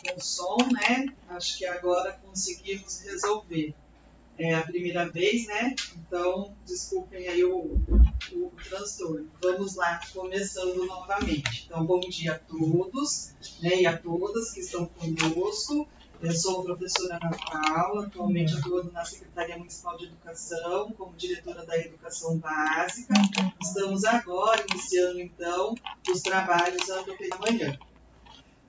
com o som, né? Acho que agora conseguimos resolver. É a primeira vez, né? Então, desculpem aí o transtorno. Vamos lá, começando novamente. Então, bom dia a todos, né, e a todas que estão conosco. Eu sou a professora Ana Paula, atualmente atuando na Secretaria Municipal de Educação, como diretora da Educação Básica. Estamos agora iniciando, então, os trabalhos da manhã.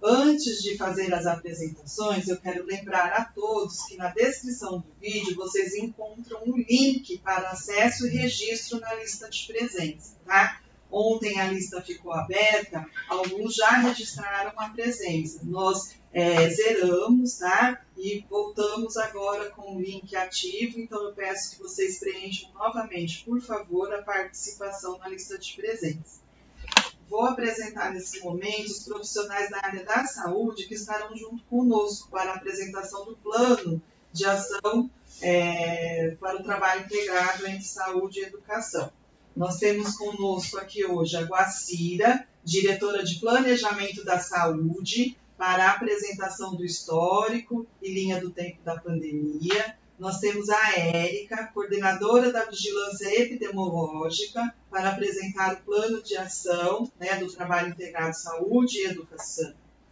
Antes de fazer as apresentações, eu quero lembrar a todos que na descrição do vídeo vocês encontram um link para acesso e registro na lista de presença, tá? Ontem a lista ficou aberta, alguns já registraram a presença. Nós zeramos, tá? E voltamos agora com o link ativo, então eu peço que vocês preencham novamente, por favor, a participação na lista de presença. Vou apresentar nesse momento os profissionais da área da saúde que estarão junto conosco para a apresentação do plano de ação para o trabalho integrado entre saúde e educação. Nós temos conosco aqui hoje a Guacira, diretora de Planejamento da Saúde, para a apresentação do histórico e linha do tempo da pandemia. Nós temos a Érica, coordenadora da Vigilância Epidemiológica, para apresentar o plano de ação, né, do trabalho integrado saúde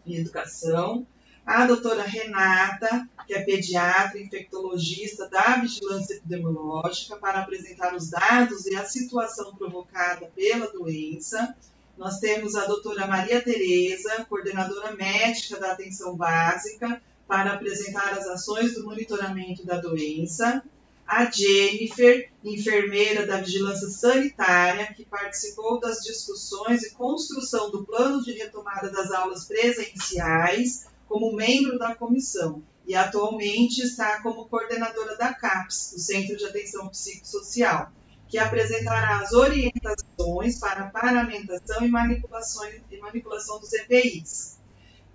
e educação. A doutora Renata, que é pediatra e infectologista da Vigilância Epidemiológica, para apresentar os dados e a situação provocada pela doença. Nós temos a doutora Maria Tereza, coordenadora médica da Atenção Básica, para apresentar as ações do monitoramento da doença. A Jennifer, enfermeira da Vigilância Sanitária, que participou das discussões e construção do plano de retomada das aulas presenciais como membro da comissão e atualmente está como coordenadora da CAPS, o Centro de Atenção Psicossocial, que apresentará as orientações para a paramentação e manipulação dos EPIs.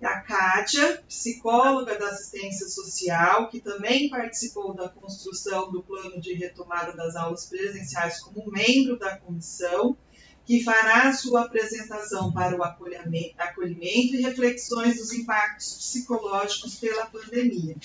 A Kátia, psicóloga da assistência social, que também participou da construção do plano de retomada das aulas presenciais como membro da comissão, que fará sua apresentação para o acolhimento e reflexões dos impactos psicológicos pela pandemia.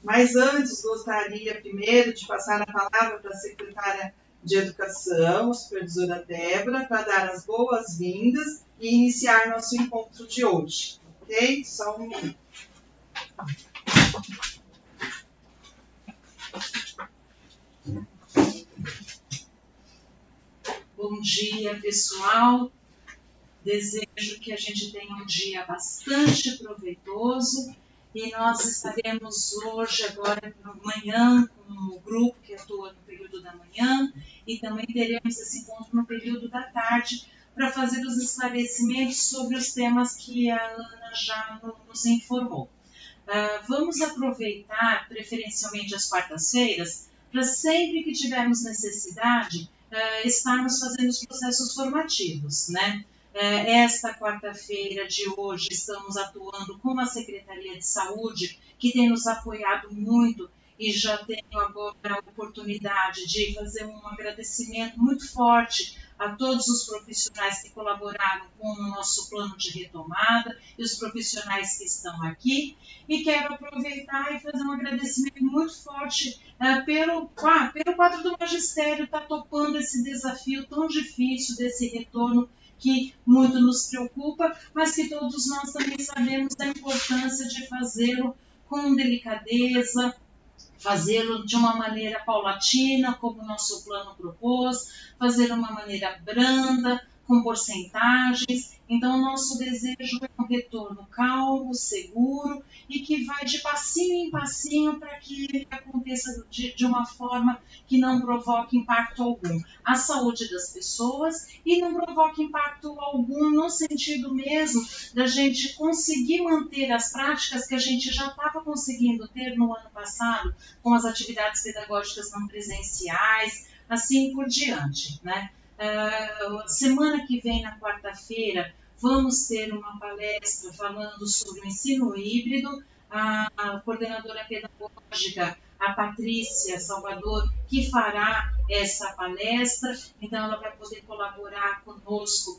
Mas antes, gostaria primeiro de passar a palavra para a secretária de Educação, a supervisora Débora, para dar as boas-vindas e iniciar nosso encontro de hoje. Ok? Só um minuto. Bom dia, pessoal. Desejo que a gente tenha um dia bastante proveitoso e nós estaremos hoje, agora pela manhã, com o grupo que atua no período da manhã e também teremos esse encontro no período da tarde para fazer os esclarecimentos sobre os temas que a Ana já nos informou. Vamos aproveitar, preferencialmente as quartas-feiras, para sempre que tivermos necessidade, estarmos fazendo os processos formativos, né? Esta quarta-feira de hoje estamos atuando com a Secretaria de Saúde, que tem nos apoiado muito e já tenho agora a oportunidade de fazer um agradecimento muito forte a todos os profissionais que colaboraram com o nosso plano de retomada e os profissionais que estão aqui. E quero aproveitar e fazer um agradecimento muito forte pelo quadro do magistério estar topando esse desafio tão difícil desse retorno que muito nos preocupa, mas que todos nós também sabemos da importância de fazê-lo com delicadeza, fazê-lo de uma maneira paulatina, como o nosso plano propôs, fazer de uma maneira branda, com porcentagens. Então, o nosso desejo é um retorno calmo, seguro e que vai de passinho em passinho para que ele aconteça de uma forma que não provoque impacto algum à saúde das pessoas e não provoque impacto algum no sentido mesmo da gente conseguir manter as práticas que a gente já estava conseguindo ter no ano passado com as atividades pedagógicas não presenciais, assim por diante, né? Semana que vem, na quarta-feira, vamos ter uma palestra falando sobre o ensino híbrido. A coordenadora pedagógica, a Patrícia Salvador, que fará essa palestra, então ela vai poder colaborar conosco,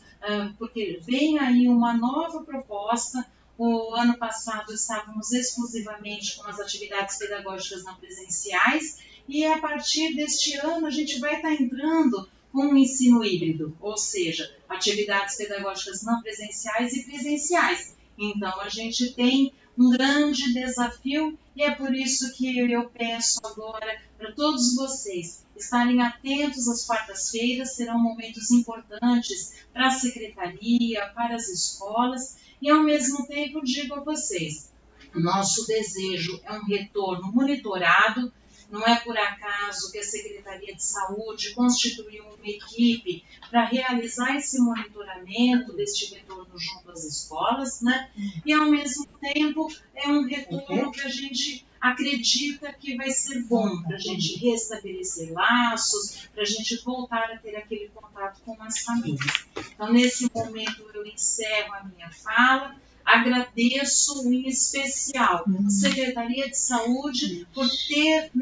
porque vem aí uma nova proposta, O ano passado estávamos exclusivamente com as atividades pedagógicas não presenciais e a partir deste ano a gente vai estar entrando com um ensino híbrido, ou seja, atividades pedagógicas não presenciais e presenciais. Então, a gente tem um grande desafio e é por isso que eu peço agora para todos vocês estarem atentos às quartas-feiras, serão momentos importantes para a secretaria, para as escolas e, ao mesmo tempo, digo a vocês, nosso desejo é um retorno monitorado. Não é por acaso que a Secretaria de Saúde constituiu uma equipe para realizar esse monitoramento deste retorno junto às escolas, né? E, ao mesmo tempo, é um retorno que a gente acredita que vai ser bom para a gente restabelecer laços, para a gente voltar a ter aquele contato com as famílias. Então, nesse momento, eu encerro a minha fala. Agradeço em especial a Secretaria de Saúde por ter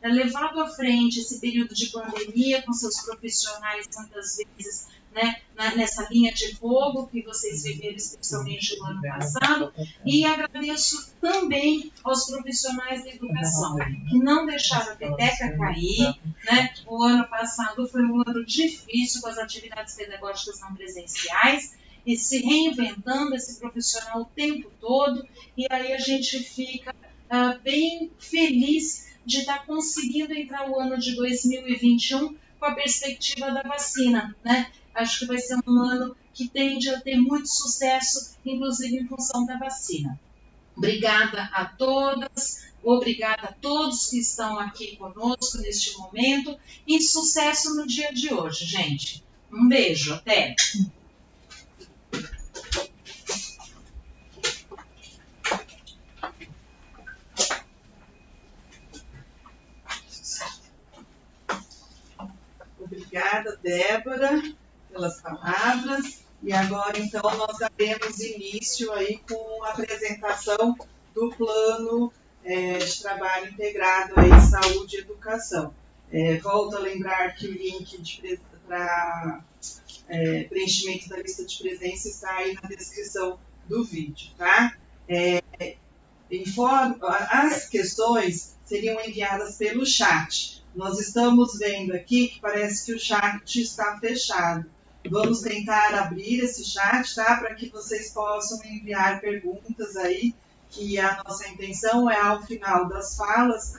levado à frente esse período de pandemia com seus profissionais, muitas vezes, nessa linha de fogo que vocês viveram especialmente no ano passado. E agradeço também aos profissionais da educação, que não deixaram a peteca cair. O ano passado foi um ano difícil com as atividades pedagógicas não presenciais, e se reinventando esse profissional o tempo todo, e aí a gente fica bem feliz de estar conseguindo entrar o ano de 2021 com a perspectiva da vacina, Acho que vai ser um ano que tende a ter muito sucesso, inclusive em função da vacina. Obrigada a todas, obrigada a todos que estão aqui conosco neste momento, e sucesso no dia de hoje, gente. Um beijo, até! Obrigada, Débora, pelas palavras. E agora, então, nós daremos início aí com a apresentação do plano de trabalho integrado aí, saúde e educação. Volto a lembrar que o link para preenchimento da lista de presença está aí na descrição do vídeo, tá? As questões seriam enviadas pelo chat. Nós estamos vendo aqui que parece que o chat está fechado. Vamos tentar abrir esse chat, tá? Para que vocês possam enviar perguntas aí, que a nossa intenção é, ao final das falas,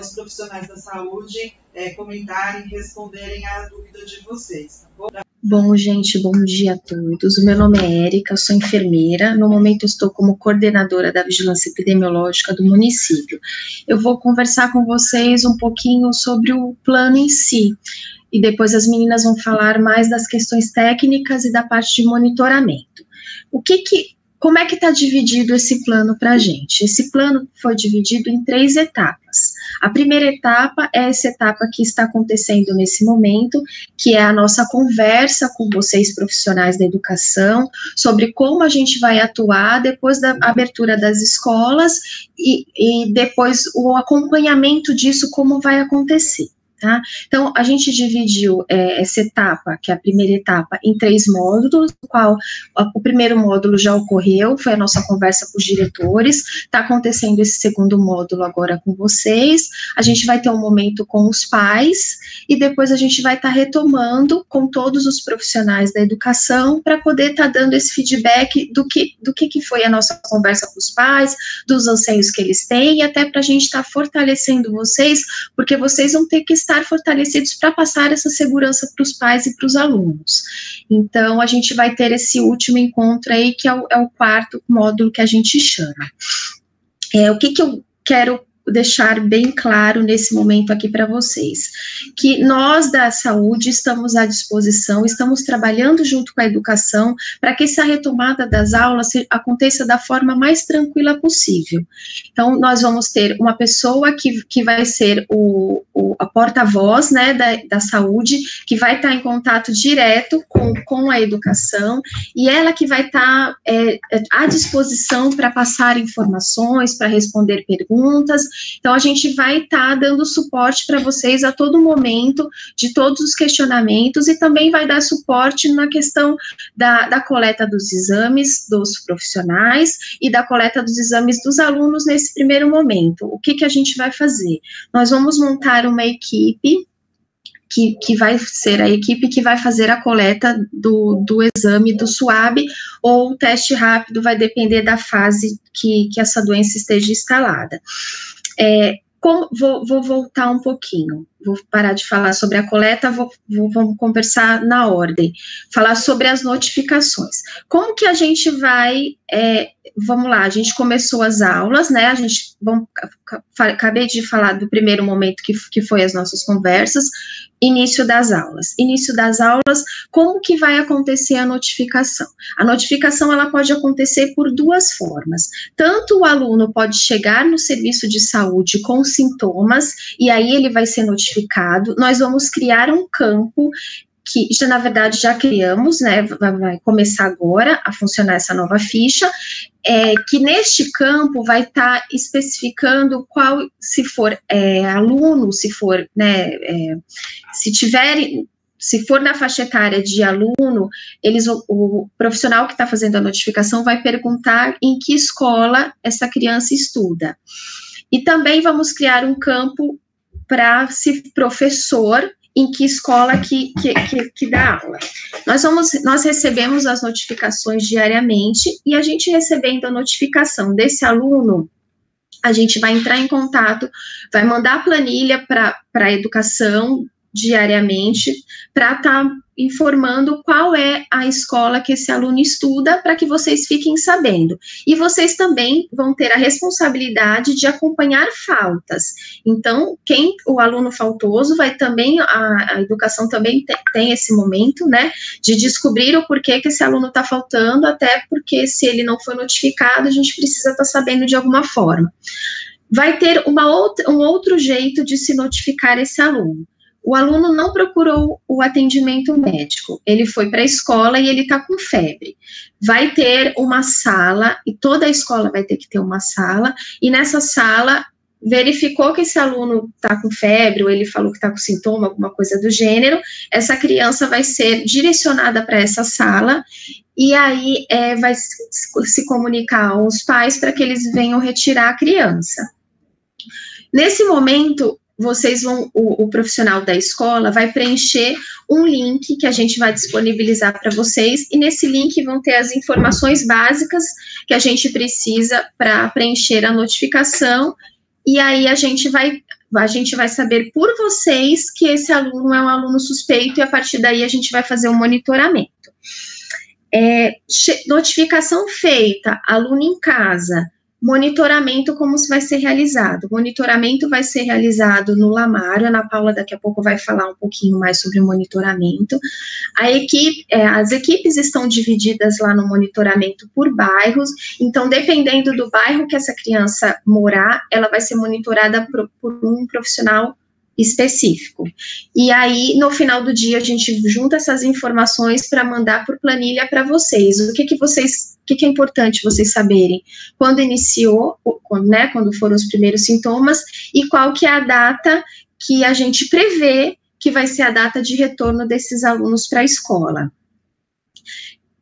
os profissionais da saúde comentarem e responderem à dúvida de vocês, tá bom? Bom, gente, bom dia a todos. O meu nome é Érica, eu sou enfermeira. No momento, eu estou como coordenadora da vigilância epidemiológica do município. Eu vou conversar com vocês um pouquinho sobre o plano em si, e depois as meninas vão falar mais das questões técnicas e da parte de monitoramento. Como é que está dividido esse plano para a gente? Esse plano foi dividido em 3 etapas. A primeira etapa é essa etapa que está acontecendo nesse momento, que é a nossa conversa com vocês, profissionais da educação, sobre como a gente vai atuar depois da abertura das escolas e depois o acompanhamento disso, como vai acontecer. Tá? Então, a gente dividiu essa etapa, que é a primeira etapa, em 3 módulos, no qual o primeiro módulo já ocorreu, foi a nossa conversa com os diretores, está acontecendo esse segundo módulo agora com vocês, a gente vai ter um momento com os pais, e depois a gente vai estar retomando com todos os profissionais da educação, para poder estar dando esse feedback do que foi a nossa conversa com os pais, dos anseios que eles têm, e até para a gente estar fortalecendo vocês, porque vocês vão ter que estar fortalecidos para passar essa segurança para os pais e para os alunos. Então, a gente vai ter esse último encontro aí, que é o 4º módulo que a gente chama. O que eu quero deixar bem claro nesse momento aqui para vocês, que nós da saúde estamos à disposição, estamos trabalhando junto com a educação para que essa retomada das aulas aconteça da forma mais tranquila possível. Então, nós vamos ter uma pessoa que vai ser a porta-voz, né, da saúde, que vai estar em contato direto com a educação, e ela que vai estar à disposição para passar informações, para responder perguntas. Então, a gente vai estar dando suporte para vocês a todo momento, de todos os questionamentos, e também vai dar suporte na questão da coleta dos exames dos profissionais e da coleta dos exames dos alunos nesse primeiro momento. O que a gente vai fazer? Nós vamos montar uma equipe que vai ser a equipe que vai fazer a coleta do exame do SUAB ou o teste rápido, vai depender da fase que essa doença esteja instalada. Vou voltar um pouquinho, vou parar de falar sobre a coleta, vamos conversar na ordem, falar sobre as notificações. Como que a gente vai, vamos lá, a gente começou as aulas, né, acabei de falar do primeiro momento que foi as nossas conversas, início das aulas. Início das aulas, como que vai acontecer a notificação? A notificação, ela pode acontecer por duas formas. Tanto o aluno pode chegar no serviço de saúde com sintomas, e aí ele vai ser notificado. Nós vamos criar um campo que, na verdade, já criamos, né, vai começar agora a funcionar essa nova ficha, que neste campo vai estar especificando qual, se for aluno, se for, né, se for na faixa etária de aluno, o profissional que está fazendo a notificação vai perguntar em que escola essa criança estuda. E também vamos criar um campo para se professor, em que escola que dá aula. Nós recebemos as notificações diariamente, e a gente recebendo a notificação desse aluno, a gente vai entrar em contato, vai mandar a planilha para a educação diariamente, para estar informando qual é a escola que esse aluno estuda, para que vocês fiquem sabendo. E vocês também vão ter a responsabilidade de acompanhar faltas. Então, o aluno faltoso vai também, a educação também tem esse momento, né, de descobrir o porquê que esse aluno está faltando, até porque se ele não foi notificado, a gente precisa estar sabendo de alguma forma. Vai ter um outro jeito de se notificar esse aluno. O aluno não procurou o atendimento médico, ele foi para a escola e ele está com febre. Vai ter uma sala, e toda a escola vai ter que ter uma sala, e nessa sala verificou que esse aluno está com febre, ou ele falou que está com sintoma, alguma coisa do gênero, essa criança vai ser direcionada para essa sala, e aí vai se comunicar aos pais para que eles venham retirar a criança. Nesse momento, o profissional da escola vai preencher um link que a gente vai disponibilizar para vocês, e nesse link vão ter as informações básicas que a gente precisa para preencher a notificação, e aí a gente vai saber por vocês que esse aluno é um aluno suspeito, e a partir daí a gente vai fazer um monitoramento. Notificação feita, aluno em casa. Monitoramento, como vai ser realizado? O monitoramento vai ser realizado no Lamário. A Ana Paula daqui a pouco vai falar um pouquinho mais sobre o monitoramento. As equipes estão divididas lá no monitoramento por bairros, então, dependendo do bairro que essa criança morar, ela vai ser monitorada por um profissional específico. E aí, no final do dia, a gente junta essas informações para mandar por planilha para vocês. O que é importante vocês saberem? Quando iniciou, né, quando foram os primeiros sintomas, e qual que é a data que a gente prevê que vai ser a data de retorno desses alunos para a escola.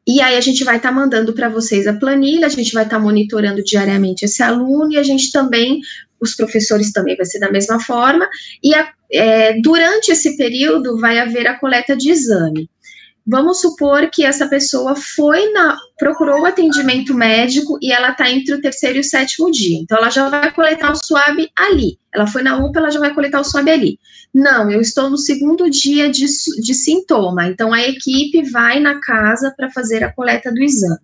E aí a gente vai estar mandando para vocês a planilha, a gente vai estar monitorando diariamente esse aluno, e a gente também, os professores também vai ser da mesma forma, e durante esse período vai haver a coleta de exame. Vamos supor que essa pessoa procurou o atendimento médico e ela está entre o 3º e o 7º dia. Então, ela já vai coletar o SUAB ali. Ela foi na UPA, ela já vai coletar o SUAB ali. Não, eu estou no 2º dia de sintoma. Então, a equipe vai na casa para fazer a coleta do exame.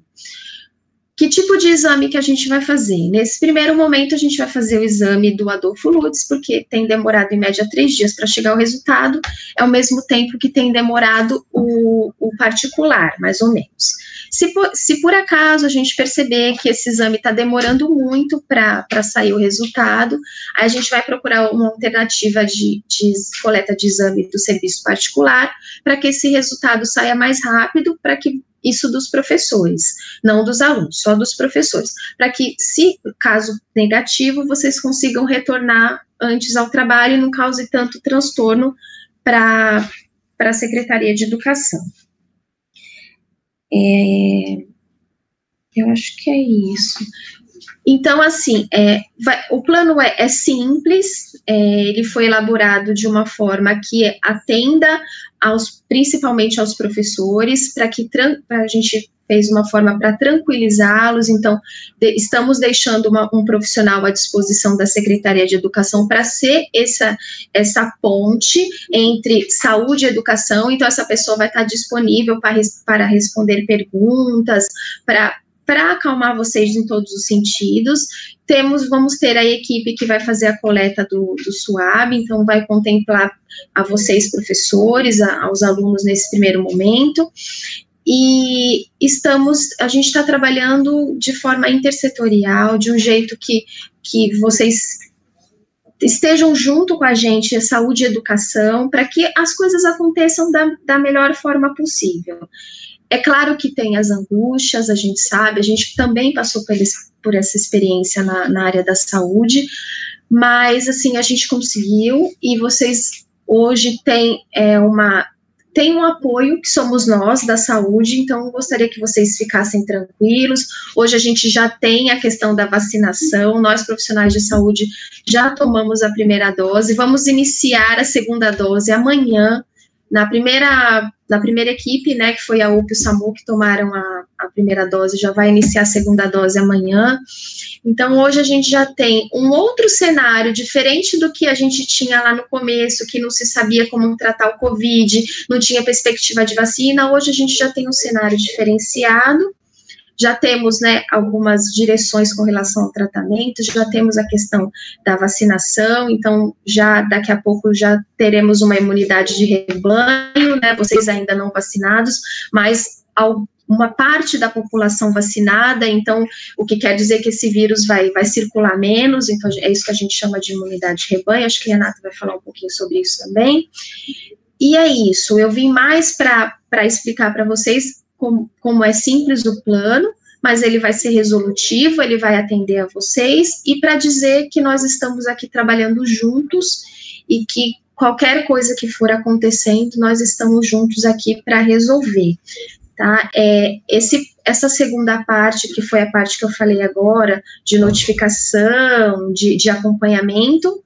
que tipo de exame que a gente vai fazer? Nesse primeiro momento, a gente vai fazer o exame do Adolfo Lutz, porque tem demorado em média 3 dias para chegar o resultado, é o mesmo tempo que tem demorado o particular, mais ou menos. Se por acaso a gente perceber que esse exame está demorando muito para sair o resultado, aí a gente vai procurar uma alternativa de coleta de exame do serviço particular, para que esse resultado saia mais rápido, para que isso dos professores, não dos alunos, só dos professores, para que, se caso negativo, vocês consigam retornar antes ao trabalho e não cause tanto transtorno para a Secretaria de Educação. Eu acho que é isso. Então, assim, o plano é simples, ele foi elaborado de uma forma que atenda principalmente aos professores, para a gente fez uma forma para tranquilizá-los, então estamos deixando um profissional à disposição da Secretaria de Educação para ser essa ponte entre saúde e educação, então essa pessoa vai estar disponível para responder perguntas, para acalmar vocês em todos os sentidos. Vamos ter a equipe que vai fazer a coleta do SUAB, então vai contemplar a vocês, professores, aos alunos nesse primeiro momento, e a gente está trabalhando de forma intersetorial, de um jeito que vocês estejam junto com a gente, saúde e educação, para que as coisas aconteçam da melhor forma possível. É claro que tem as angústias, a gente sabe, a gente também passou por essa experiência na área da saúde, mas, assim, a gente conseguiu, e vocês hoje têm um apoio, que somos nós, da saúde, então eu gostaria que vocês ficassem tranquilos. Hoje a gente já tem a questão da vacinação, nós, profissionais de saúde, já tomamos a primeira dose, vamos iniciar a segunda dose amanhã, na primeira equipe, né, que foi a UP e o SAMU, que tomaram a primeira dose, já vai iniciar a segunda dose amanhã. Então, hoje a gente já tem um outro cenário, diferente do que a gente tinha lá no começo, que não se sabia como tratar o Covid, não tinha perspectiva de vacina. Hoje a gente já tem um cenário diferenciado, já temos, né, algumas direções com relação ao tratamento, já temos a questão da vacinação, então já daqui a pouco já teremos uma imunidade de rebanho, né, vocês ainda não vacinados, mas uma parte da população vacinada, então o que quer dizer que esse vírus vai circular menos, então é isso que a gente chama de imunidade de rebanho, acho que a Renata vai falar um pouquinho sobre isso também. E é isso, eu vim mais para explicar para vocês como é simples o plano, mas ele vai ser resolutivo, ele vai atender a vocês, e para dizer que nós estamos aqui trabalhando juntos, e que qualquer coisa que for acontecendo, nós estamos juntos aqui para resolver, tá? Essa segunda parte, que foi a parte que eu falei agora, de notificação, de acompanhamento,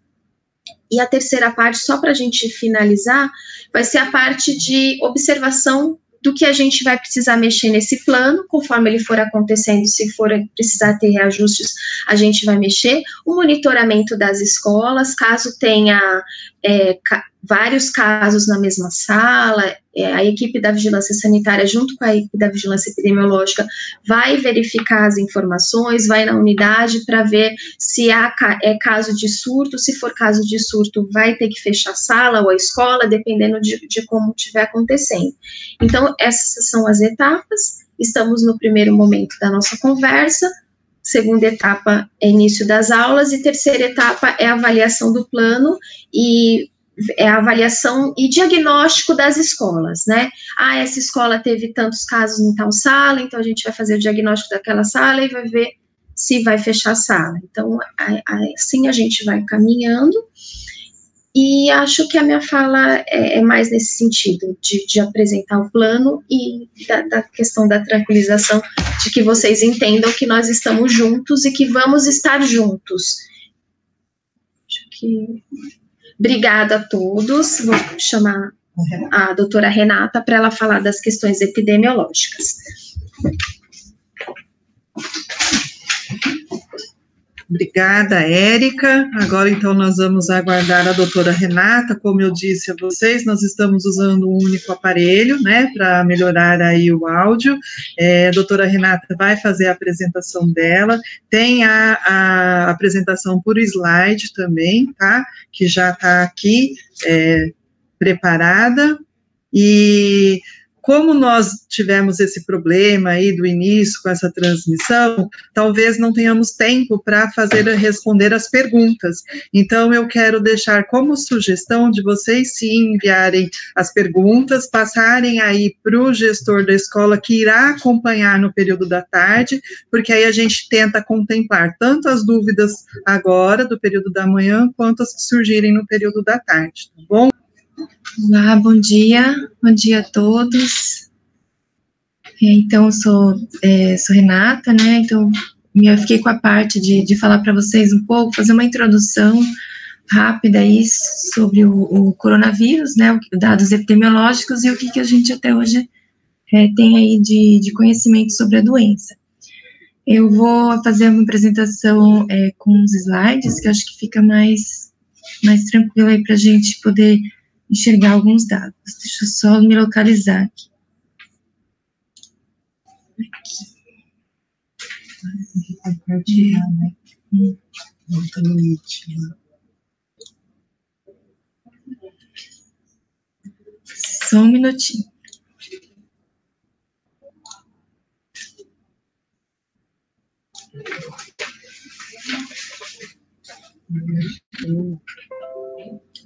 e a terceira parte, só para a gente finalizar, vai ser a parte de observação do que a gente vai precisar mexer nesse plano, conforme ele for acontecendo, se for precisar ter reajustes, a gente vai mexer, o monitoramento das escolas, caso tenha vários casos na mesma sala, a equipe da vigilância sanitária, junto com a equipe da vigilância epidemiológica, vai verificar as informações, vai na unidade para ver se é caso de surto, se for caso de surto, vai ter que fechar a sala ou a escola, dependendo de como estiver acontecendo. Então, essas são as etapas, estamos no primeiro momento da nossa conversa, segunda etapa é início das aulas, e terceira etapa é a avaliação do plano, e é a avaliação e diagnóstico das escolas, né? Essa escola teve tantos casos em tal sala, então a gente vai fazer o diagnóstico daquela sala e vai ver se vai fechar a sala. Então, assim a gente vai caminhando, e acho que a minha fala é mais nesse sentido, de apresentar o plano e da questão da tranquilização, de que vocês entendam que nós estamos juntos e que vamos estar juntos. Acho que... Obrigada a todos, vou chamar a doutora Renata para ela falar das questões epidemiológicas. Obrigada, Érica. Agora, então, nós vamos aguardar a doutora Renata. Como eu disse a vocês, nós estamos usando um único aparelho, né, para melhorar aí o áudio. A doutora Renata vai fazer a apresentação dela. Tem a apresentação por slide também, tá, que já está aqui preparada. E como nós tivemos esse problema aí do início com essa transmissão, talvez não tenhamos tempo para responder as perguntas. Então, eu quero deixar como sugestão de vocês sim enviarem as perguntas, passarem aí para o gestor da escola que irá acompanhar no período da tarde, porque aí a gente tenta contemplar tanto as dúvidas agora, do período da manhã, quanto as que surgirem no período da tarde, tá bom? Olá, bom dia a todos. Então, eu sou Renata, né, então eu fiquei com a parte de falar para vocês um pouco, fazer uma introdução rápida aí sobre o coronavírus, né, dados epidemiológicos e o que a gente até hoje tem aí de conhecimento sobre a doença. Eu vou fazer uma apresentação com uns slides, que eu acho que fica mais tranquilo aí para a gente poder enxergar alguns dados. Deixa eu só me localizar aqui. Compartilhar, né? Só um minutinho.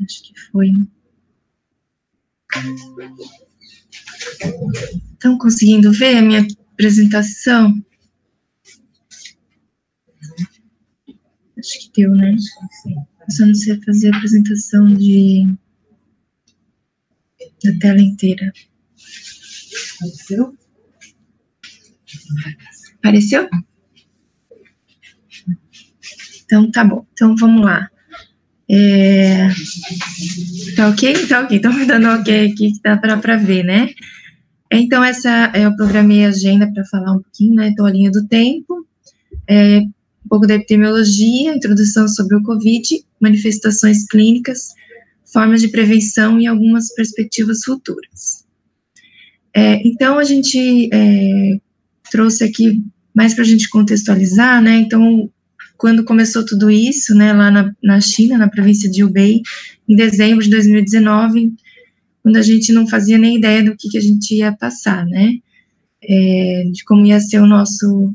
Acho que foi. Estão conseguindo ver a minha apresentação? Acho que deu, né? Eu só não sei fazer a apresentação da tela inteira. Apareceu? Apareceu? Então, tá bom. Então, vamos lá. Tá ok? Tá ok. Estão me dando ok aqui, que dá para ver, né? Então, eu programei a agenda para falar um pouquinho, né? Então, a linha do tempo, um pouco da epidemiologia, introdução sobre o COVID, manifestações clínicas, formas de prevenção e algumas perspectivas futuras. Então, a gente trouxe aqui mais para a gente contextualizar, né? Então, quando começou tudo isso, né, lá na China, na província de Hubei, em dezembro de 2019, quando a gente não fazia nem ideia do que a gente ia passar, né, de como ia ser o nosso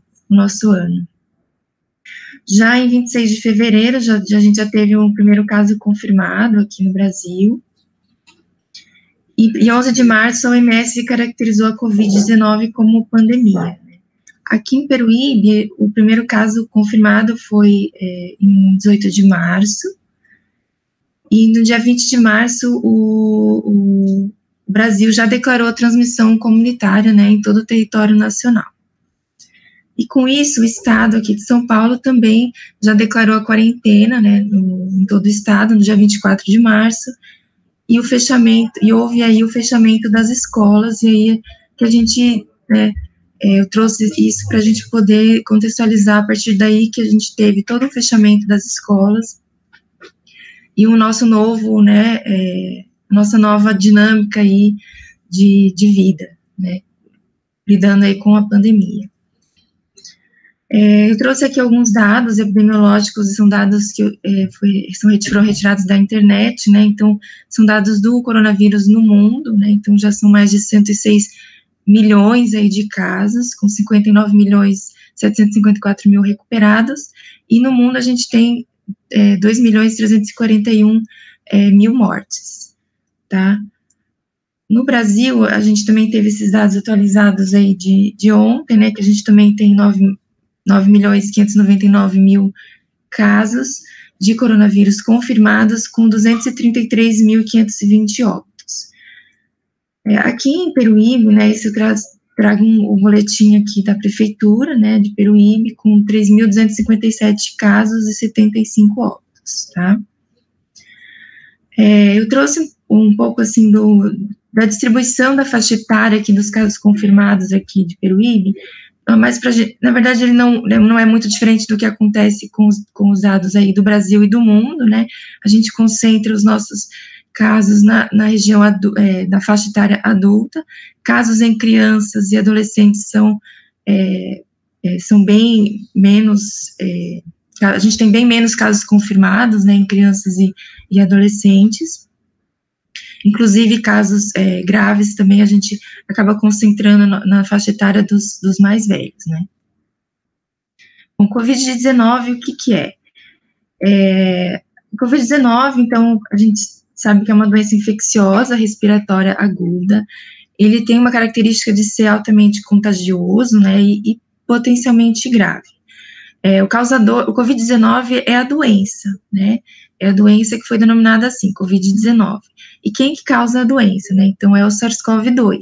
ano. Já em 26 de fevereiro, a gente já teve um primeiro caso confirmado aqui no Brasil, e 11 de março a OMS caracterizou a Covid-19 como pandemia. Aqui em Peruíbe, o primeiro caso confirmado foi em 18 de março, e no dia 20 de março o Brasil já declarou a transmissão comunitária, né, em todo o território nacional. E com isso, o estado aqui de São Paulo também já declarou a quarentena, né, em todo o estado, no dia 24 de março, e houve aí o fechamento das escolas, e aí que a gente, né, eu trouxe isso para a gente poder contextualizar a partir daí que a gente teve todo o fechamento das escolas e o nosso novo, né, nossa nova dinâmica aí de vida, né, lidando aí com a pandemia. Eu trouxe aqui alguns dados epidemiológicos, são dados que foram retirados da internet, né, então são dados do coronavírus no mundo, né, então já são mais de 106 milhões aí de casos, com 59.754.000 recuperados, e no mundo a gente tem 2.341.000 mortes, tá? No Brasil, a gente também teve esses dados atualizados aí de ontem, né, que a gente também tem 9.599.000 casos de coronavírus confirmados, com 233.520 óbitos. Aqui em Peruíbe, né, isso eu trago um boletim aqui da prefeitura, né, de Peruíbe, com 3.257 casos e 75 óbitos, tá? Eu trouxe um pouco, assim, da distribuição da faixa etária aqui dos casos confirmados aqui de Peruíbe, Mas, na verdade, ele não é muito diferente do que acontece com os dados aí do Brasil e do mundo, né? A gente concentra os nossos casos na região da faixa etária adulta. Casos em crianças e adolescentes são bem menos, a gente tem bem menos casos confirmados, né, em crianças e adolescentes. Inclusive, casos graves também a gente acaba concentrando na faixa etária dos mais velhos, né. Bom, Covid-19, o que é? Covid-19, então, a gente sabe que é uma doença infecciosa respiratória aguda. Ele tem uma característica de ser altamente contagioso, né, e potencialmente grave. O Covid-19 é a doença, né, é a doença que foi denominada assim, Covid-19. E quem que causa a doença, né, então é o SARS-CoV-2,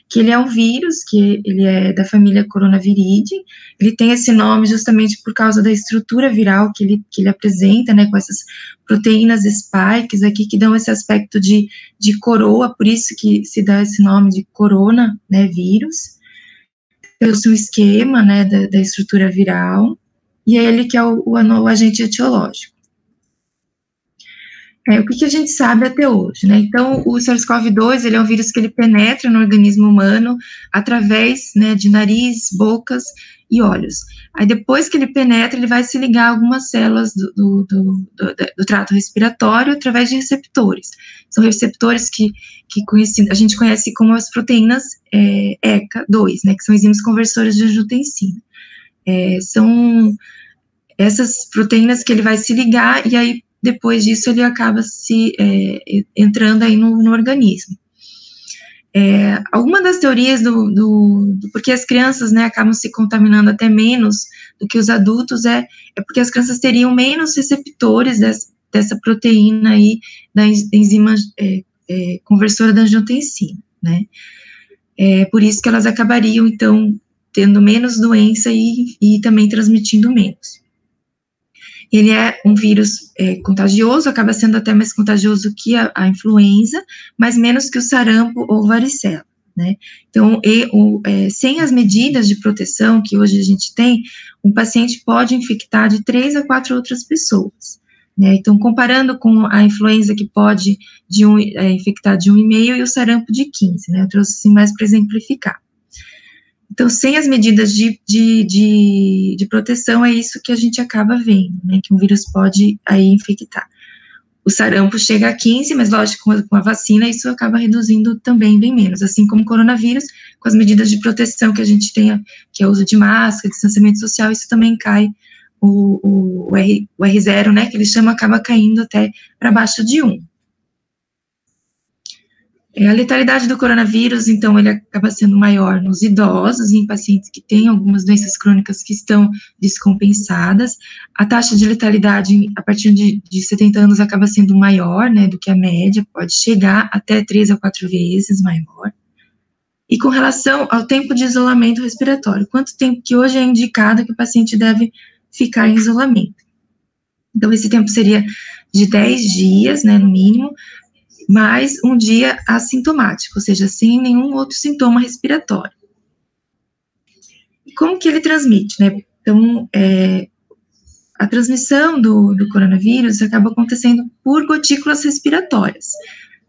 que ele é um vírus, que ele é da família Coronaviridae. Ele tem esse nome justamente por causa da estrutura viral que ele apresenta, né, com essas proteínas spikes aqui, que dão esse aspecto de coroa, por isso que se dá esse nome de corona, né, vírus. Pelo seu esquema, né, da estrutura viral, e é ele que é o agente etiológico. O que a gente sabe até hoje, né? Então, o SARS-CoV-2, ele é um vírus que ele penetra no organismo humano através, né, de nariz, bocas e olhos. Aí, depois que ele penetra, ele vai se ligar a algumas células do trato respiratório através de receptores. São receptores que a gente conhece como as proteínas ECA2, né, que são enzimas conversores de angiotensina. São essas proteínas que ele vai se ligar, e aí, depois disso, ele acaba entrando aí no organismo. Alguma das teorias porque as crianças, né, acabam se contaminando até menos do que os adultos, é porque as crianças teriam menos receptores dessa proteína aí, da enzima conversora da angiotensina, né. Por isso que elas acabariam, então, tendo menos doença e também transmitindo menos. Ele é um vírus contagioso, acaba sendo até mais contagioso que a influenza, mas menos que o sarampo ou varicela, né? Então, sem as medidas de proteção que hoje a gente tem, um paciente pode infectar de 3 a 4 outras pessoas, né? Então, comparando com a influenza, que pode infectar de 1,5 e o sarampo de 15, né? Eu trouxe assim mais para exemplificar. Então, sem as medidas de proteção, é isso que a gente acaba vendo, né, que um vírus pode aí infectar. O sarampo chega a 15, mas lógico, com a vacina, isso acaba reduzindo também bem menos, assim como o coronavírus, com as medidas de proteção que a gente tem, que é o uso de máscara, distanciamento social, isso também cai, o R0, né, que eles chamam, acaba caindo até para baixo de 1. A letalidade do coronavírus, então, ele acaba sendo maior nos idosos e em pacientes que têm algumas doenças crônicas que estão descompensadas. A taxa de letalidade, a partir de 70 anos, acaba sendo maior, né, do que a média, pode chegar até 3 a 4 vezes maior. E com relação ao tempo de isolamento respiratório, quanto tempo que hoje é indicado que o paciente deve ficar em isolamento? Então, esse tempo seria de 10 dias, né, no mínimo, mais um dia assintomático, ou seja, sem nenhum outro sintoma respiratório. E como que ele transmite, né? Então, a transmissão do coronavírus acaba acontecendo por gotículas respiratórias,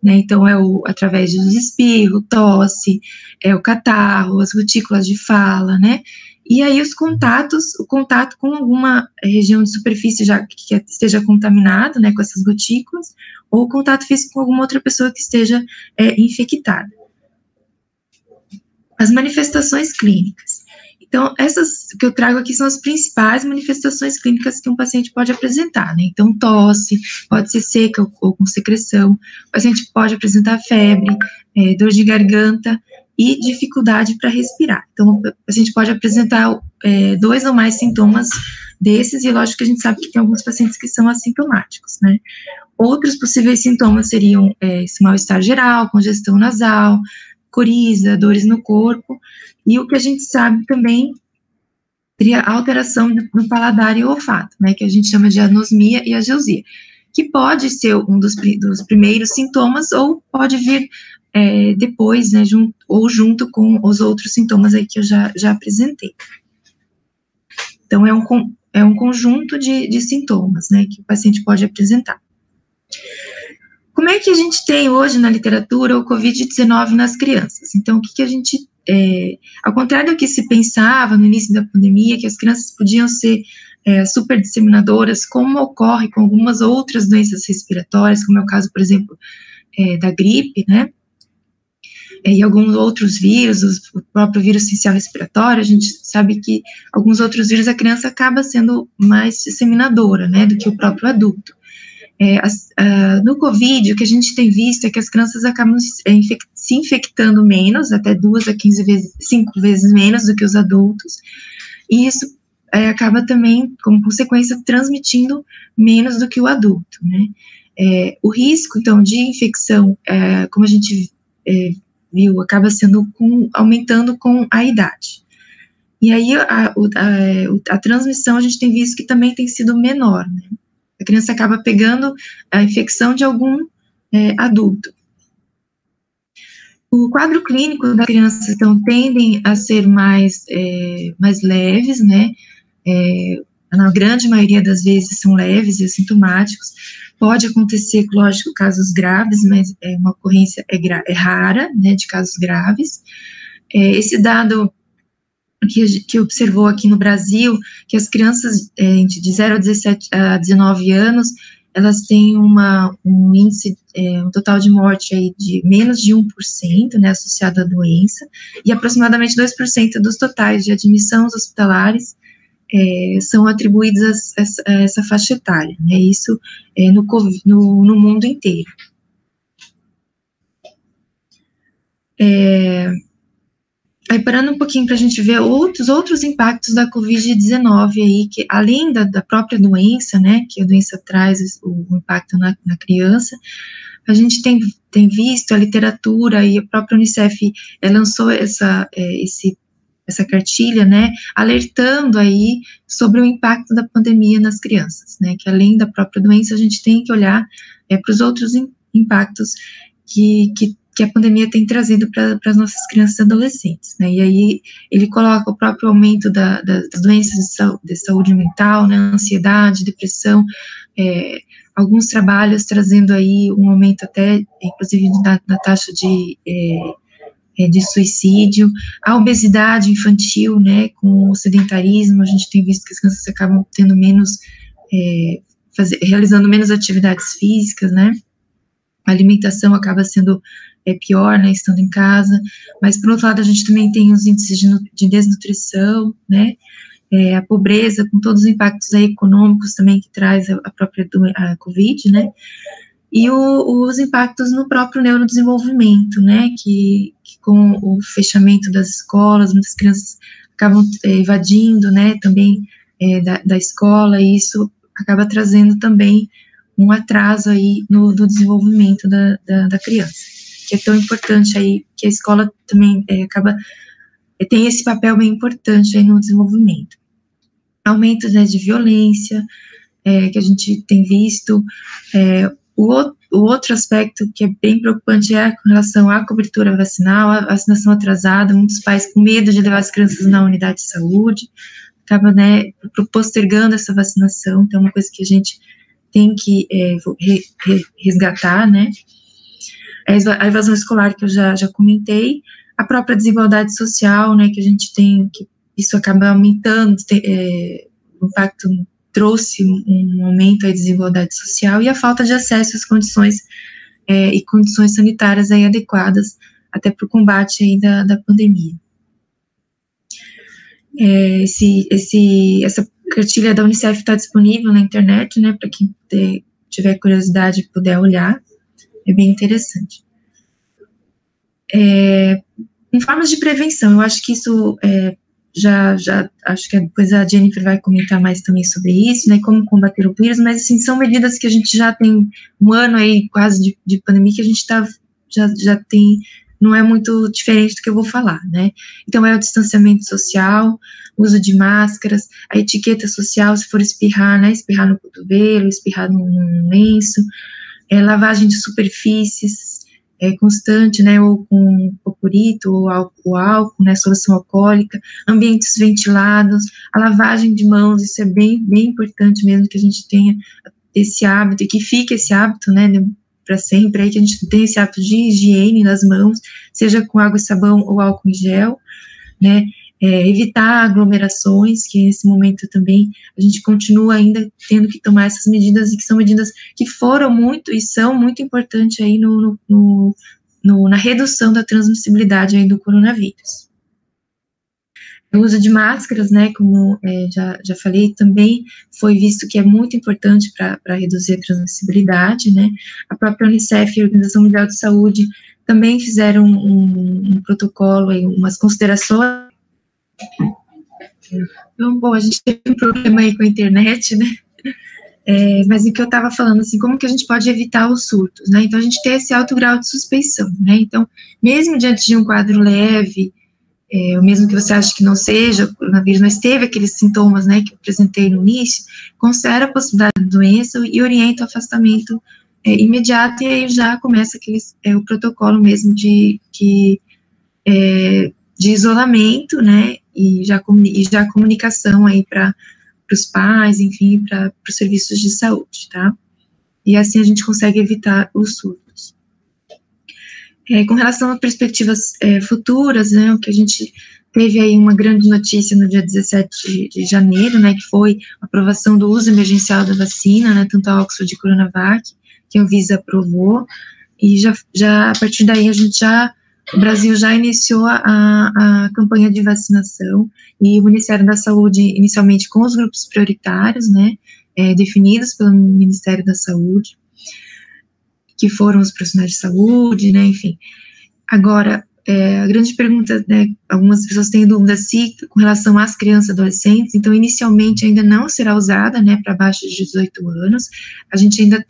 né? Então, através do espirro, tosse, o catarro, as gotículas de fala, né? E aí o contato com alguma região de superfície já que esteja contaminado, né, com essas gotículas, ou contato físico com alguma outra pessoa que esteja infectada. As manifestações clínicas. Então, essas que eu trago aqui são as principais manifestações clínicas que um paciente pode apresentar, né? Então, tosse, pode ser seca ou com secreção, o paciente pode apresentar febre, dor de garganta, e dificuldade para respirar. Então, o paciente pode apresentar 2 ou mais sintomas desses, e lógico que a gente sabe que tem alguns pacientes que são assintomáticos, né? Outros possíveis sintomas seriam esse mal-estar geral, congestão nasal, coriza, dores no corpo, e o que a gente sabe também seria a alteração no paladar e olfato, né, que a gente chama de anosmia e ageusia, que pode ser um dos primeiros sintomas, ou pode vir depois, né, junto com os outros sintomas aí que eu já apresentei. Então, é um conjunto de sintomas, né, que o paciente pode apresentar. Como é que a gente tem hoje na literatura o Covid-19 nas crianças? Então, o que a gente, ao contrário do que se pensava no início da pandemia, que as crianças podiam ser super disseminadoras, como ocorre com algumas outras doenças respiratórias, como é o caso, por exemplo, da gripe, né, e alguns outros vírus, o próprio vírus essencial respiratório, a gente sabe que alguns outros vírus a criança acaba sendo mais disseminadora, né, do que o próprio adulto. No Covid, o que a gente tem visto é que as crianças acabam se infectando menos, até 2 a 5 vezes menos do que os adultos, e isso acaba também, como consequência, transmitindo menos do que o adulto, né. O risco, então, de infecção, como a gente viu, acaba sendo aumentando com a idade. E aí, a transmissão, a gente tem visto que também tem sido menor, né? A criança acaba pegando a infecção de algum adulto. O quadro clínico das crianças, então, tendem a ser mais leves, né? Na grande maioria das vezes são leves e assintomáticos. Pode acontecer, lógico, casos graves, mas uma ocorrência rara, né, de casos graves. Esse dado que observou aqui no Brasil, que as crianças de 0 a 19 anos, elas têm um índice, um total de morte aí de menos de 1%, né, associado à doença, e aproximadamente 2% dos totais de admissões hospitalares são atribuídos a essa faixa etária, né, isso no mundo inteiro. Aí, parando um pouquinho para a gente ver outros impactos da Covid-19 aí, que além da própria doença, né, que a doença traz o impacto na criança, a gente tem visto a literatura e a própria Unicef lançou essa cartilha, né, alertando aí sobre o impacto da pandemia nas crianças, né, que além da própria doença, a gente tem que olhar para os outros impactos que a pandemia tem trazido para as nossas crianças e adolescentes, né, e aí ele coloca o próprio aumento das doenças de saúde mental, né, ansiedade, depressão, alguns trabalhos trazendo aí um aumento até, inclusive, da taxa de suicídio, a obesidade infantil, né, com o sedentarismo, a gente tem visto que as crianças acabam tendo realizando menos atividades físicas, né, a alimentação acaba sendo pior, né, estando em casa, mas, por outro lado, a gente também tem os índices de desnutrição, né, a pobreza, com todos os impactos aí econômicos também que traz a própria Covid, né, e os impactos no próprio neurodesenvolvimento, né, que com o fechamento das escolas, muitas crianças acabam evadindo, né, também da escola, e isso acaba trazendo também um atraso aí no desenvolvimento da criança, que é tão importante aí, que a escola também tem esse papel bem importante aí no desenvolvimento. Aumento, né, de violência, que a gente tem visto. O outro aspecto que é bem preocupante é com relação à cobertura vacinal, a vacinação atrasada, muitos pais com medo de levar as crianças na unidade de saúde, acaba, né, postergando essa vacinação, então é uma coisa que a gente tem que resgatar, né, a evasão escolar que eu já comentei, a própria desigualdade social, né, que a gente tem, que isso acaba aumentando, o impacto trouxe um aumento da desigualdade social, e a falta de acesso às condições e condições sanitárias aí adequadas até para o combate aí da pandemia. Essa cartilha da Unicef está disponível na internet, né, para quem tiver curiosidade e puder olhar, é bem interessante. Em formas de prevenção, eu acho que isso já acho que depois a Jennifer vai comentar mais também sobre isso, né, como combater o vírus, mas assim, são medidas que a gente já tem um ano aí quase de pandemia, que a gente já tem, não é muito diferente do que eu vou falar, né, então o distanciamento social, uso de máscaras, a etiqueta social, se for espirrar, né, espirrar no cotovelo, espirrar num lenço, lavagem de superfícies, constante, né, ou com copurito, ou álcool, né, solução alcoólica, ambientes ventilados, a lavagem de mãos, isso é bem, bem importante mesmo, que a gente tenha esse hábito, e que fique esse hábito, né, para sempre, aí que a gente tenha esse hábito de higiene nas mãos, seja com água e sabão ou álcool em gel, né, evitar aglomerações, que nesse momento também a gente continua ainda tendo que tomar essas medidas, e que são medidas que foram muito e são muito importantes aí na redução da transmissibilidade aí do coronavírus. O uso de máscaras, né, como já falei, também foi visto que é muito importante para reduzir a transmissibilidade, né. A própria Unicef e a Organização Mundial de Saúde também fizeram um protocolo, aí, umas considerações. Então, bom, a gente teve um problema aí com a internet, né, mas o que eu estava falando, assim, como que a gente pode evitar os surtos, né, então a gente tem esse alto grau de suspeição, né, então, mesmo diante de um quadro leve, ou mesmo que você ache que não seja o coronavírus, mas teve aqueles sintomas, né, que eu apresentei no início, considera a possibilidade de doença e orienta o afastamento imediato, e aí já começa o protocolo mesmo de isolamento, né, e já comunicação aí para os pais, enfim, para os serviços de saúde, tá? E assim a gente consegue evitar os surtos. Com relação a perspectivas futuras, né, o que a gente teve aí uma grande notícia no dia 17 de janeiro, né, que foi a aprovação do uso emergencial da vacina, né, tanto a Oxford e Coronavac, que a Anvisa aprovou, e já a partir daí o Brasil já iniciou a campanha de vacinação, e o Ministério da Saúde, inicialmente com os grupos prioritários, né, definidos pelo Ministério da Saúde, que foram os profissionais de saúde, né, enfim. Agora, a grande pergunta, né, algumas pessoas têm dúvida se, com relação às crianças e adolescentes, então, inicialmente ainda não será usada, né, para abaixo de 18 anos, a gente ainda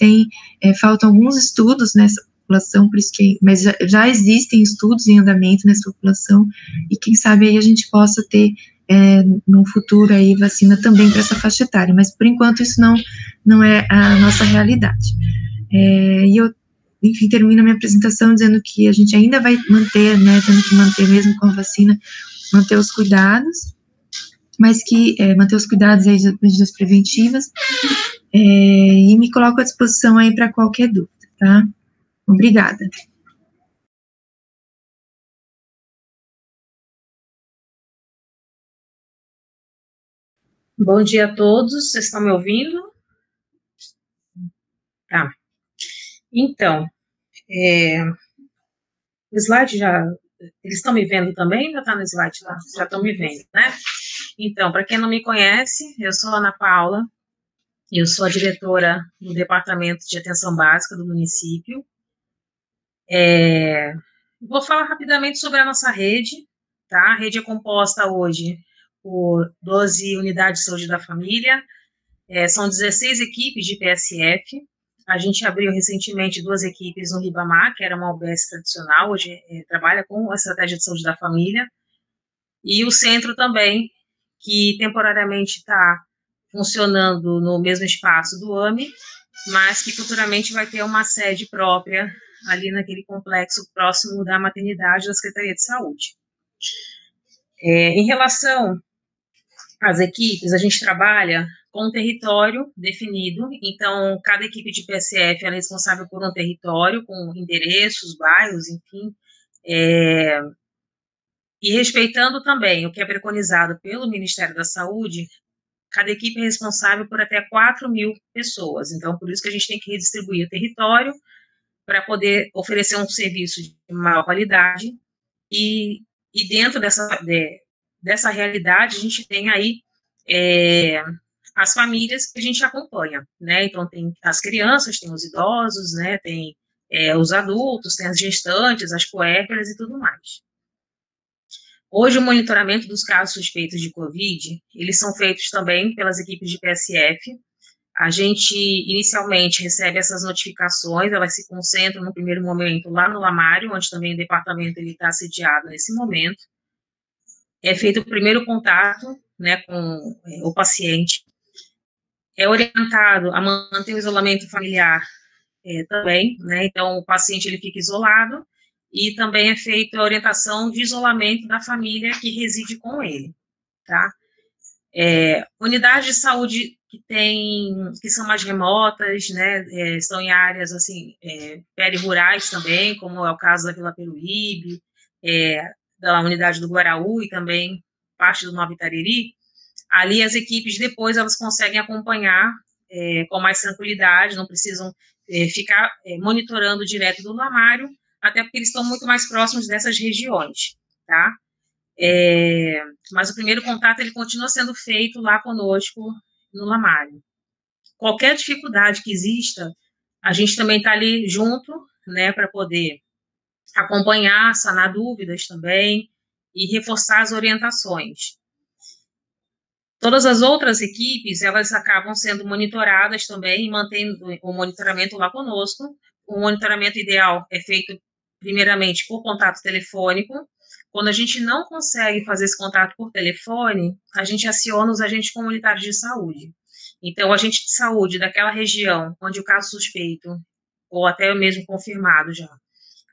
faltam alguns estudos nessa população, por isso mas já existem estudos em andamento nessa população, e quem sabe aí a gente possa ter, no futuro aí, vacina também para essa faixa etária, mas por enquanto isso não é a nossa realidade. E eu, enfim, termino a minha apresentação dizendo que a gente ainda vai manter, né, tendo que manter mesmo com a vacina, manter os cuidados, mas que manter os cuidados aí das medidas preventivas, e me coloco à disposição aí para qualquer dúvida, tá? Obrigada. Bom dia a todos, vocês estão me ouvindo? Tá. Então, o slide eles estão me vendo também? Já está no slide lá? Já estão me vendo, né? Então, para quem não me conhece, eu sou a Ana Paula, eu sou a diretora do Departamento de Atenção Básica do município. Vou falar rapidamente sobre a nossa rede, tá? A rede é composta hoje por 12 unidades de saúde da família, são 16 equipes de PSF. A gente abriu recentemente 2 equipes no Ribamar, que era uma UBS tradicional, hoje trabalha com a estratégia de saúde da família, e o centro também, que temporariamente está funcionando no mesmo espaço do AME, mas que futuramente vai ter uma sede própria ali naquele complexo próximo da maternidade da Secretaria de Saúde. Em relação às equipes, a gente trabalha com um território definido, então cada equipe de PSF é responsável por um território, com endereços, bairros, enfim, e respeitando também o que é preconizado pelo Ministério da Saúde, cada equipe é responsável por até 4.000 pessoas, então por isso que a gente tem que redistribuir o território para poder oferecer um serviço de maior qualidade, e dentro dessa realidade a gente tem aí as famílias que a gente acompanha, né, então tem as crianças, tem os idosos, né, tem os adultos, tem as gestantes, as puérperas e tudo mais. Hoje o monitoramento dos casos suspeitos de Covid, eles são feitos também pelas equipes de PSF. A gente inicialmente recebe essas notificações, elas se concentram no primeiro momento lá no Lamário, onde também o departamento está sediado nesse momento. É feito o primeiro contato, né, com o paciente, é orientado a manter o isolamento familiar também, né? Então, o paciente ele fica isolado e também é feita a orientação de isolamento da família que reside com ele, tá? Unidades de saúde que são mais remotas, né? Estão em áreas, assim, perirurais também, como é o caso da Vila Peruíbe, da unidade do Guaraú e também parte do Nova Itariri. Ali as equipes depois elas conseguem acompanhar com mais tranquilidade, não precisam ficar monitorando direto do lamário, até porque eles estão muito mais próximos dessas regiões, tá? Mas o primeiro contato ele continua sendo feito lá conosco no lamário. Qualquer dificuldade que exista, a gente também está ali junto, né, para poder acompanhar, sanar dúvidas também e reforçar as orientações. Todas as outras equipes, elas acabam sendo monitoradas também e mantendo o monitoramento lá conosco. O monitoramento ideal é feito, primeiramente, por contato telefônico. Quando a gente não consegue fazer esse contato por telefone, a gente aciona os agentes comunitários de saúde. Então, o agente de saúde daquela região onde o caso suspeito, ou até mesmo confirmado já,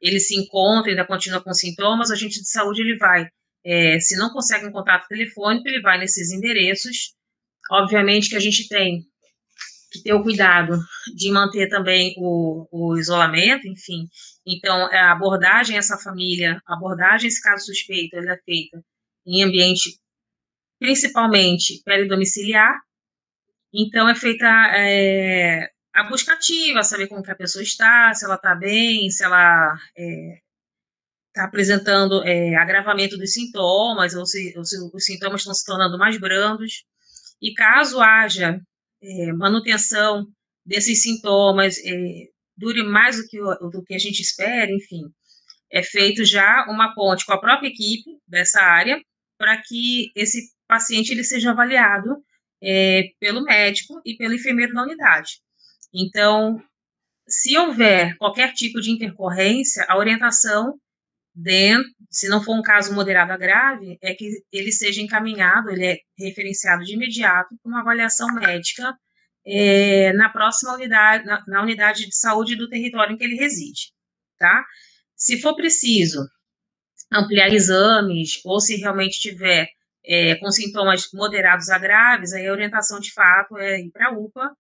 ele se encontra, ainda continua com sintomas, o agente de saúde ele vai se não consegue um contato telefônico, ele vai nesses endereços. Obviamente que a gente tem que ter o cuidado de manter também o isolamento, enfim. Então, a abordagem a essa família, a abordagem a esse caso suspeito, ela é feita em ambiente principalmente peridomiciliar. Então, é feita a busca ativa, saber como que a pessoa está, se ela está bem, se ela está apresentando agravamento dos sintomas, ou se os sintomas estão se tornando mais brandos. E caso haja manutenção desses sintomas, dure mais do que a gente espera, enfim, é feito já uma ponte com a própria equipe dessa área para que esse paciente ele seja avaliado pelo médico e pelo enfermeiro da unidade. Então, se houver qualquer tipo de intercorrência, a orientação se não for um caso moderado a grave, é que ele seja encaminhado, ele é referenciado de imediato para uma avaliação médica na próxima unidade, na unidade de saúde do território em que ele reside, tá? Se for preciso ampliar exames, ou se realmente tiver com sintomas moderados a graves, aí a orientação de fato é ir para a UPA.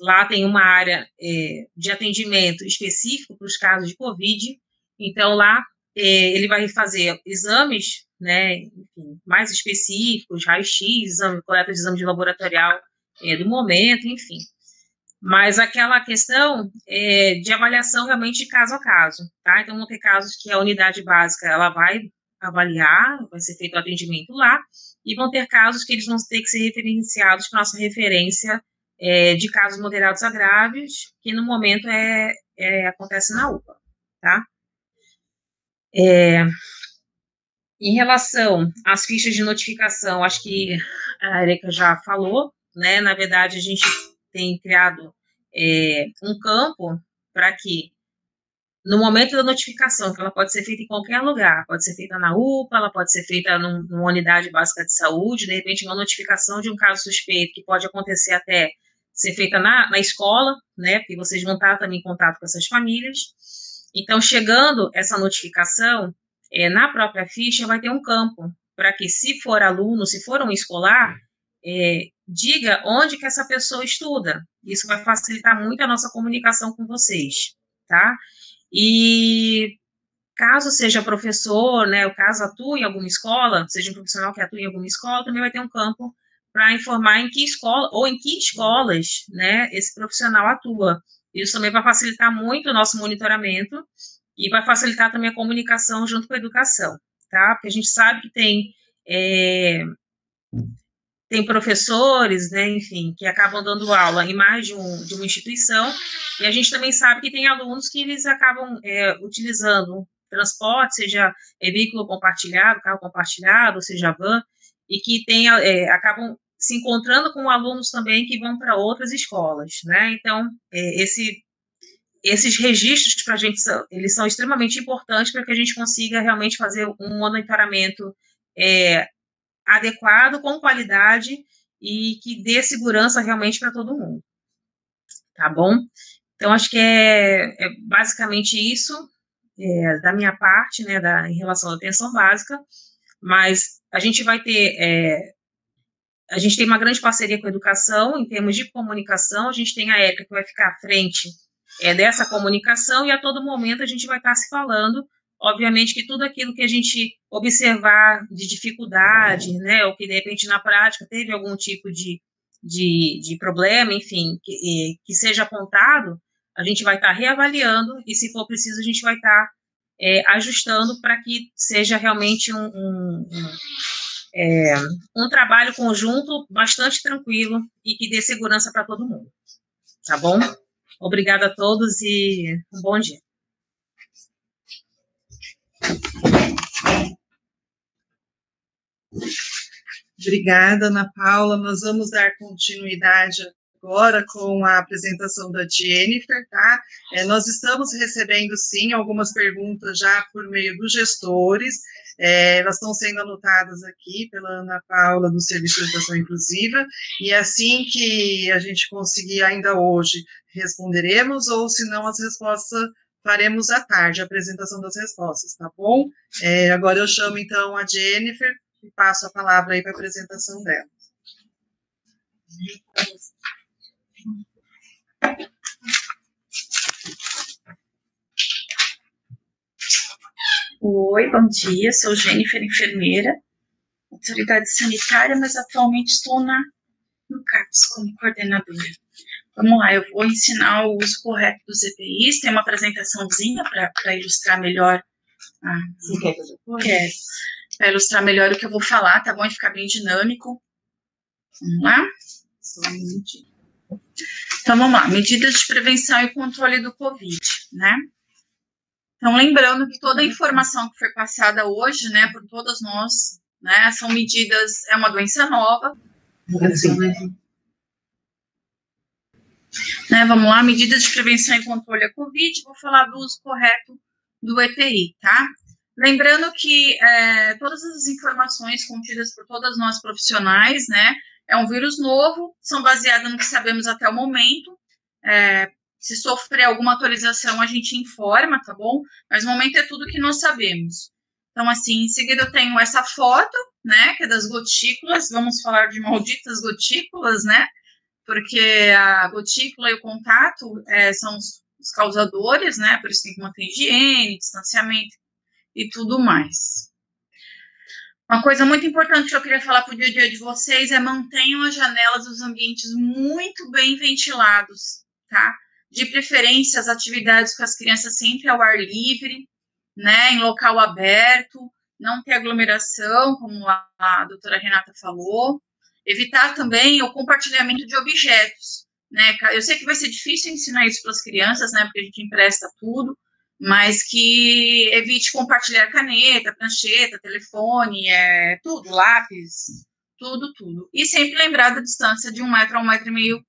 Lá tem uma área de atendimento específico para os casos de Covid, então lá ele vai fazer exames, né, enfim, mais específicos, raio-x, coleta de exame de laboratorial do momento, enfim. Mas aquela questão de avaliação realmente de caso a caso, tá? Então vão ter casos que a unidade básica ela vai avaliar, vai ser feito o atendimento lá, e vão ter casos que eles vão ter que ser referenciados para nossa referência de casos moderados a graves, que no momento acontece na UPA, tá? Em relação às fichas de notificação, acho que a Erika já falou, né? Na verdade, a gente tem criado um campo para que, no momento da notificação, que ela pode ser feita em qualquer lugar, pode ser feita na UPA, ela pode ser feita numa unidade básica de saúde, de repente uma notificação de um caso suspeito, que pode acontecer até ser feita na escola, né, porque vocês vão estar também em contato com essas famílias. Então, chegando essa notificação, na própria ficha vai ter um campo, para que, se for aluno, se for um escolar, diga onde que essa pessoa estuda. Isso vai facilitar muito a nossa comunicação com vocês, tá? E caso seja professor, né, o caso atue em alguma escola, seja um profissional que atue em alguma escola, também vai ter um campo para informar em que escola ou em que escolas, né, esse profissional atua. Isso também vai facilitar muito o nosso monitoramento e vai facilitar também a comunicação junto com a educação, tá? Porque a gente sabe que tem professores, né, enfim, que acabam dando aula em mais de uma instituição, e a gente também sabe que tem alunos que eles acabam utilizando transporte, seja veículo compartilhado, carro compartilhado, seja van, e que acabam se encontrando com alunos também que vão para outras escolas, né? Então, esses registros para a gente eles são extremamente importantes para que a gente consiga realmente fazer um monitoramento adequado, com qualidade e que dê segurança realmente para todo mundo, tá bom? Então, acho que é basicamente isso da minha parte, né, em relação à atenção básica, mas a gente vai ter... a gente tem uma grande parceria com a educação, em termos de comunicação, a gente tem a Érica que vai ficar à frente dessa comunicação, e a todo momento a gente vai estar se falando, obviamente que tudo aquilo que a gente observar de dificuldade, né, ou que de repente na prática teve algum tipo de problema, enfim, que seja apontado, a gente vai estar reavaliando, e se for preciso a gente vai estar ajustando para que seja realmente um trabalho conjunto bastante tranquilo e que dê segurança para todo mundo. Tá bom? Obrigada a todos e um bom dia. Obrigada, Ana Paula. Nós vamos dar continuidade agora com a apresentação da Jennifer, tá? Nós estamos recebendo, sim, algumas perguntas já por meio dos gestores. Elas estão sendo anotadas aqui pela Ana Paula do Serviço de Educação Inclusiva, e assim que a gente conseguir ainda hoje, responderemos, ou se não, as respostas faremos à tarde, a apresentação das respostas, tá bom? Agora eu chamo, então, a Jennifer e passo a palavra aí para a apresentação dela. Oi, bom dia, sou Jennifer, enfermeira, autoridade sanitária, mas atualmente estou no CAPS como coordenadora. Vamos lá, eu vou ensinar o uso correto dos EPIs, tem uma apresentaçãozinha para ilustrar melhor. Você quer que eu depois? Quero. Para ilustrar melhor o que eu vou falar, tá bom? E ficar bem dinâmico. Vamos lá? Só um minutinho. Então, vamos lá. Medidas de prevenção e controle do Covid, né? Então, lembrando que toda a informação que foi passada hoje, né, por todas nós, né, são medidas, é uma doença nova. Né, vamos lá, medidas de prevenção e controle da Covid, vou falar do uso correto do EPI, tá? Lembrando que todas as informações contidas por todas nós profissionais, né, é um vírus novo, são baseadas no que sabemos até o momento. Se sofrer alguma atualização, a gente informa, tá bom? Mas no momento é tudo que nós sabemos. Então, assim, em seguida eu tenho essa foto, né, que é das gotículas, vamos falar de malditas gotículas, né, porque a gotícula e o contato são os causadores, né, por isso tem que manter higiene, distanciamento e tudo mais. Uma coisa muito importante que eu queria falar para o dia a dia de vocês é mantenham as janelas dos ambientes muito bem ventilados, tá? De preferência, as atividades com as crianças sempre ao ar livre, né, em local aberto, não ter aglomeração, como a doutora Renata falou. Evitar também o compartilhamento de objetos, né? Eu sei que vai ser difícil ensinar isso para as crianças, né, porque a gente empresta tudo, mas que evite compartilhar caneta, prancheta, telefone, tudo, lápis, tudo. E sempre lembrar da distância de 1 metro a 1,5 metro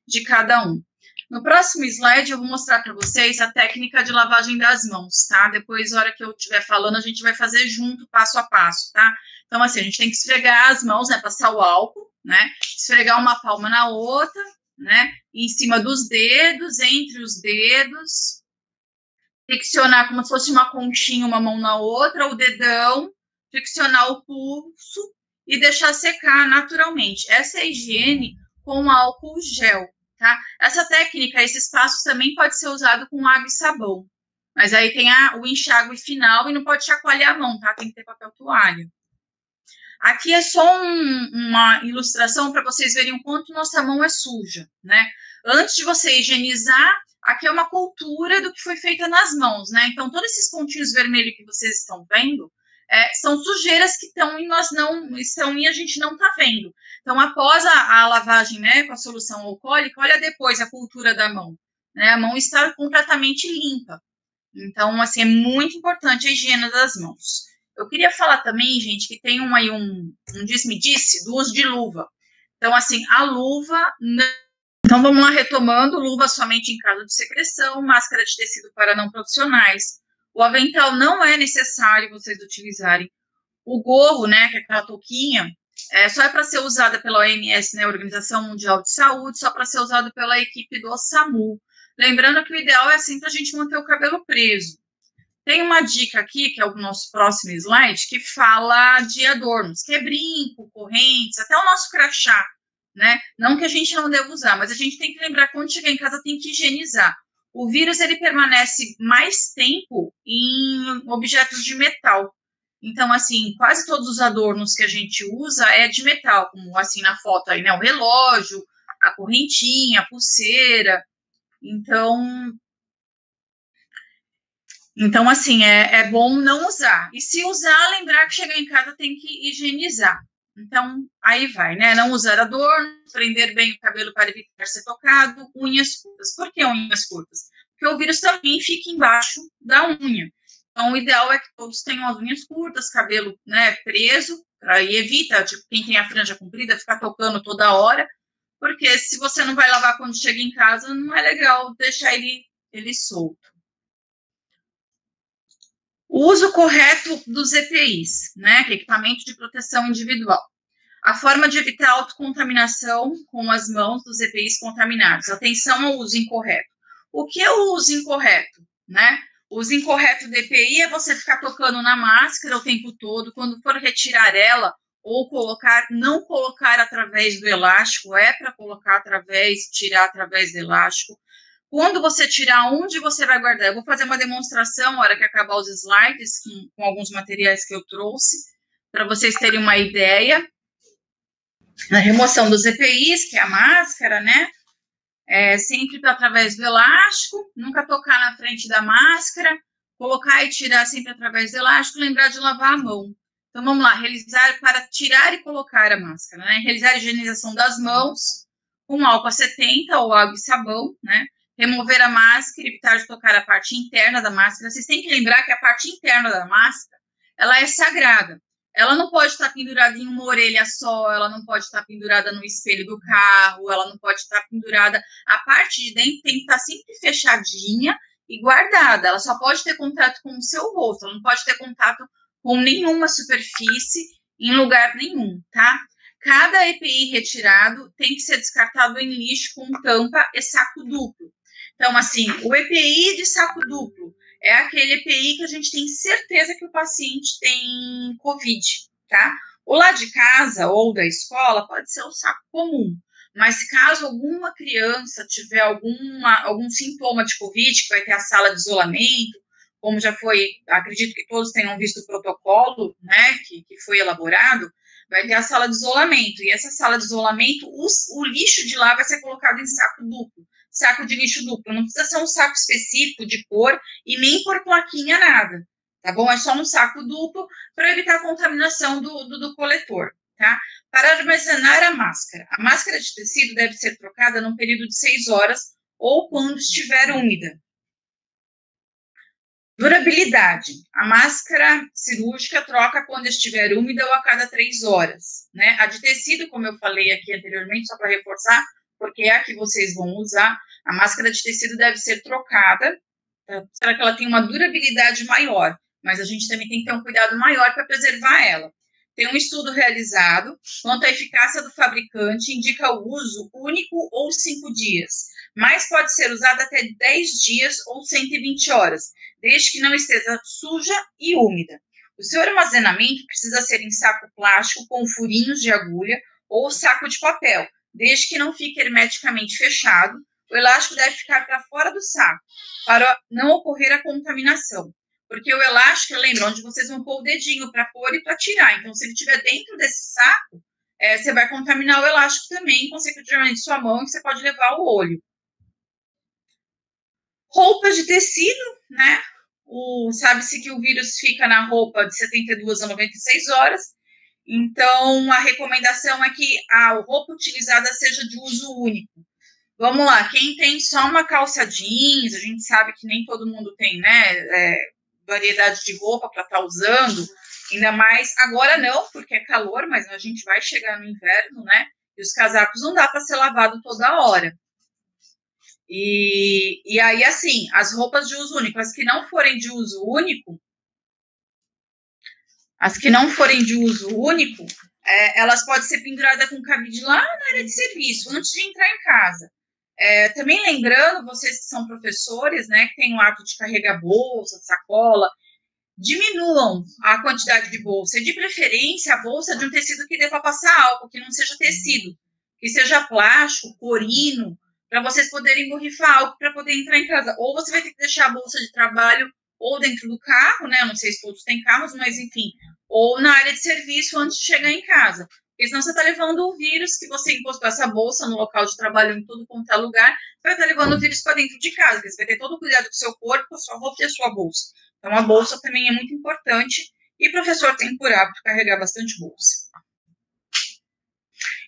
de cada um. No próximo slide, eu vou mostrar para vocês a técnica de lavagem das mãos, tá? Depois, na hora que eu estiver falando, a gente vai fazer junto, passo a passo, tá? Então, assim, a gente tem que esfregar as mãos, né? Passar o álcool, né? Esfregar uma palma na outra, né? Em cima dos dedos, entre os dedos. Friccionar como se fosse uma conchinha, uma mão na outra, o dedão. Friccionar o pulso e deixar secar naturalmente. Essa é a higiene com álcool gel. Tá? Essa técnica, esses passos também pode ser usado com água e sabão, mas aí tem o enxágue final e não pode chacoalhar a mão, tá? Tem que ter papel toalha. Aqui é só uma ilustração para vocês verem o quanto nossa mão é suja, né? Antes de você higienizar, aqui é uma cultura do que foi feita nas mãos, né? Então, todos esses pontinhos vermelhos que vocês estão vendo são sujeiras que estão e nós não estão e a gente não está vendo. Então, após a lavagem, né, com a solução alcoólica, olha depois a cultura da mão, né? A mão está completamente limpa. Então, assim, é muito importante a higiene das mãos. Eu queria falar também, gente, que tem um disse-me-disse do uso de luva. Então, assim, a luva... Então, vamos lá, retomando, luva somente em caso de secreção, máscara de tecido para não profissionais. O avental não é necessário vocês utilizarem. O gorro, né, que é aquela touquinha, só é para ser usada pela OMS, né, Organização Mundial de Saúde, só para ser usado pela equipe do SAMU. Lembrando que o ideal é sempre a gente manter o cabelo preso. Tem uma dica aqui, que é o nosso próximo slide, que fala de adornos, que é brinco, correntes, até o nosso crachá, né? Não que a gente não deva usar, mas a gente tem que lembrar que quando chegar em casa tem que higienizar. O vírus, ele permanece mais tempo em objetos de metal. Então, assim, quase todos os adornos que a gente usa é de metal, como assim na foto aí, né? O relógio, a correntinha, a pulseira. Então, assim, é bom não usar. E se usar, lembrar que chegar em casa tem que higienizar. Então, aí vai, né? Não usar adorno, prender bem o cabelo para evitar ser tocado, unhas curtas. Por que unhas curtas? Porque o vírus também fica embaixo da unha. Então, o ideal é que todos tenham as unhas curtas, cabelo, né, preso, aí evita, tipo, quem tem a franja comprida, ficar tocando toda hora, porque se você não vai lavar quando chega em casa, não é legal deixar ele solto. O uso correto dos EPIs, né, que é equipamento de proteção individual. A forma de evitar autocontaminação com as mãos dos EPIs contaminados. Atenção ao uso incorreto. O que é o uso incorreto, né? O uso incorreto do EPI é você ficar tocando na máscara o tempo todo, quando for retirar ela ou colocar, não colocar através do elástico, é para colocar tirar através do elástico. Quando você tirar, onde você vai guardar? Eu vou fazer uma demonstração na hora que acabar os slides, com alguns materiais que eu trouxe, para vocês terem uma ideia. A remoção dos EPIs, que é a máscara, né? Sempre através do elástico, nunca tocar na frente da máscara, colocar e tirar sempre através do elástico, lembrar de lavar a mão. Então, vamos lá, realizar para tirar e colocar a máscara, né? Realizar a higienização das mãos com álcool a 70 ou água e sabão, né? Remover a máscara, evitar de tocar a parte interna da máscara. Vocês têm que lembrar que a parte interna da máscara, ela é sagrada. Ela não pode estar pendurada em uma orelha só, ela não pode estar pendurada no espelho do carro, ela não pode estar pendurada. A parte de dentro tem que estar sempre fechadinha e guardada. Ela só pode ter contato com o seu rosto, ela não pode ter contato com nenhuma superfície em lugar nenhum, tá? Cada EPI retirado tem que ser descartado em lixo com tampa e saco duplo. Então, assim, o EPI de saco duplo é aquele EPI que a gente tem certeza que o paciente tem COVID, tá? O lá de casa ou da escola pode ser o saco comum, mas caso alguma criança tiver algum sintoma de COVID, que vai ter a sala de isolamento, como já foi, acredito que todos tenham visto o protocolo, né, que foi elaborado, vai ter a sala de isolamento, e essa sala de isolamento, o lixo de lá vai ser colocado em saco duplo, saco de lixo duplo, não precisa ser um saco específico de cor e nem por plaquinha nada, tá bom? É só um saco duplo para evitar a contaminação do coletor, tá? Para armazenar a máscara de tecido deve ser trocada num período de 6 horas ou quando estiver úmida. Durabilidade. A máscara cirúrgica troca quando estiver úmida ou a cada 3 horas, né? A de tecido, como eu falei aqui anteriormente, só para reforçar, porque é a que vocês vão usar, a máscara de tecido deve ser trocada, para que ela tenha uma durabilidade maior, mas a gente também tem que ter um cuidado maior para preservar ela. Tem um estudo realizado quanto à eficácia do fabricante, indica o uso único ou 5 dias, mas pode ser usada até 10 dias ou 120 horas, desde que não esteja suja e úmida. O seu armazenamento precisa ser em saco plástico com furinhos de agulha ou saco de papel, desde que não fique hermeticamente fechado. O elástico deve ficar para fora do saco, para não ocorrer a contaminação. Porque o elástico, lembra, onde vocês vão pôr o dedinho para pôr e para tirar. Então, se ele estiver dentro desse saco, você vai contaminar o elástico também, consequentemente sua mão, e você pode levar o olho. Roupas de tecido, né? Sabe-se que o vírus fica na roupa de 72 a 96 horas. Então, a recomendação é que a roupa utilizada seja de uso único. Vamos lá, quem tem só uma calça jeans, a gente sabe que nem todo mundo tem, né, variedade de roupa para estar usando, ainda mais, agora não, porque é calor, mas a gente vai chegar no inverno, né, e os casacos não dá para ser lavado toda hora. E aí, assim, as roupas de uso único, as que não forem de uso único, elas podem ser penduradas com cabide lá na área de serviço, antes de entrar em casa. Também lembrando, vocês que são professores, né, que têm o hábito de carregar bolsa, sacola, diminuam a quantidade de bolsa, e de preferência a bolsa de um tecido que dê para passar álcool, que não seja tecido, que seja plástico, corino, para vocês poderem borrifar álcool para poder entrar em casa. Ou você vai ter que deixar a bolsa de trabalho ou dentro do carro, né? Eu não sei se todos têm carros, mas enfim, ou na área de serviço antes de chegar em casa. Porque senão você está levando o vírus que você encostou essa bolsa no local de trabalho, em tudo quanto é lugar, vai estar levando o vírus para dentro de casa, porque você vai ter todo o cuidado do seu corpo, a sua roupa e a sua bolsa. Então, a bolsa também é muito importante e o professor tem por hábito carregar bastante bolsa.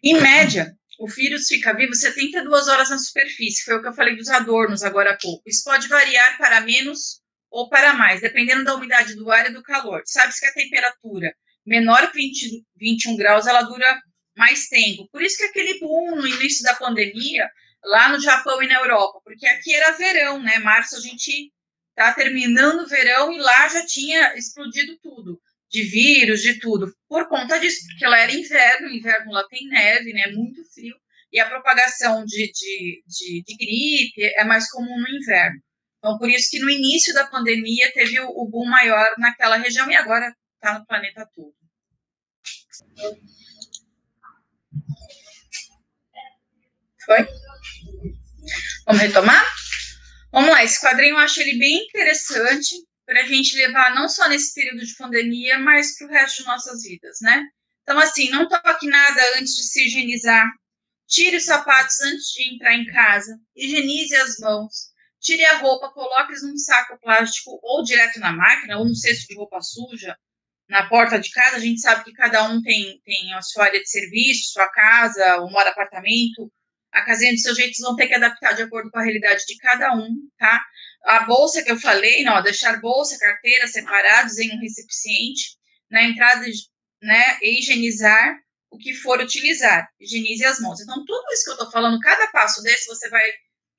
Em média, o vírus fica vivo 72 horas na superfície, foi o que eu falei dos adornos agora há pouco. Isso pode variar para menos ou para mais, dependendo da umidade do ar e do calor. Sabe-se que a temperatura menor que 21 graus, ela dura mais tempo. Por isso que aquele boom no início da pandemia, lá no Japão e na Europa, porque aqui era verão, né? Março a gente tá terminando o verão e lá já tinha explodido tudo, de vírus, de tudo, por conta disso, porque lá era inverno lá tem neve, né, muito frio, e a propagação de gripe é mais comum no inverno. Então, por isso que no início da pandemia teve o boom maior naquela região e agora está no planeta todo. Foi? Vamos retomar? Vamos lá, esse quadrinho eu acho ele bem interessante para a gente levar não só nesse período de pandemia, mas para o resto de nossas vidas, né? Então, assim, não toque nada antes de se higienizar, tire os sapatos antes de entrar em casa, higienize as mãos, tire a roupa, coloque-os num saco plástico ou direto na máquina, ou no cesto de roupa suja, na porta de casa. A gente sabe que cada um tem a sua área de serviço, sua casa, ou mora apartamento. A casinha dos seus jeitos vão ter que adaptar de acordo com a realidade de cada um, tá? A bolsa que eu falei, não, deixar bolsa, carteira separados em um recipiente, na entrada, né, e higienizar o que for utilizar. Higienize as mãos. Então, tudo isso que eu tô falando, cada passo desse, você vai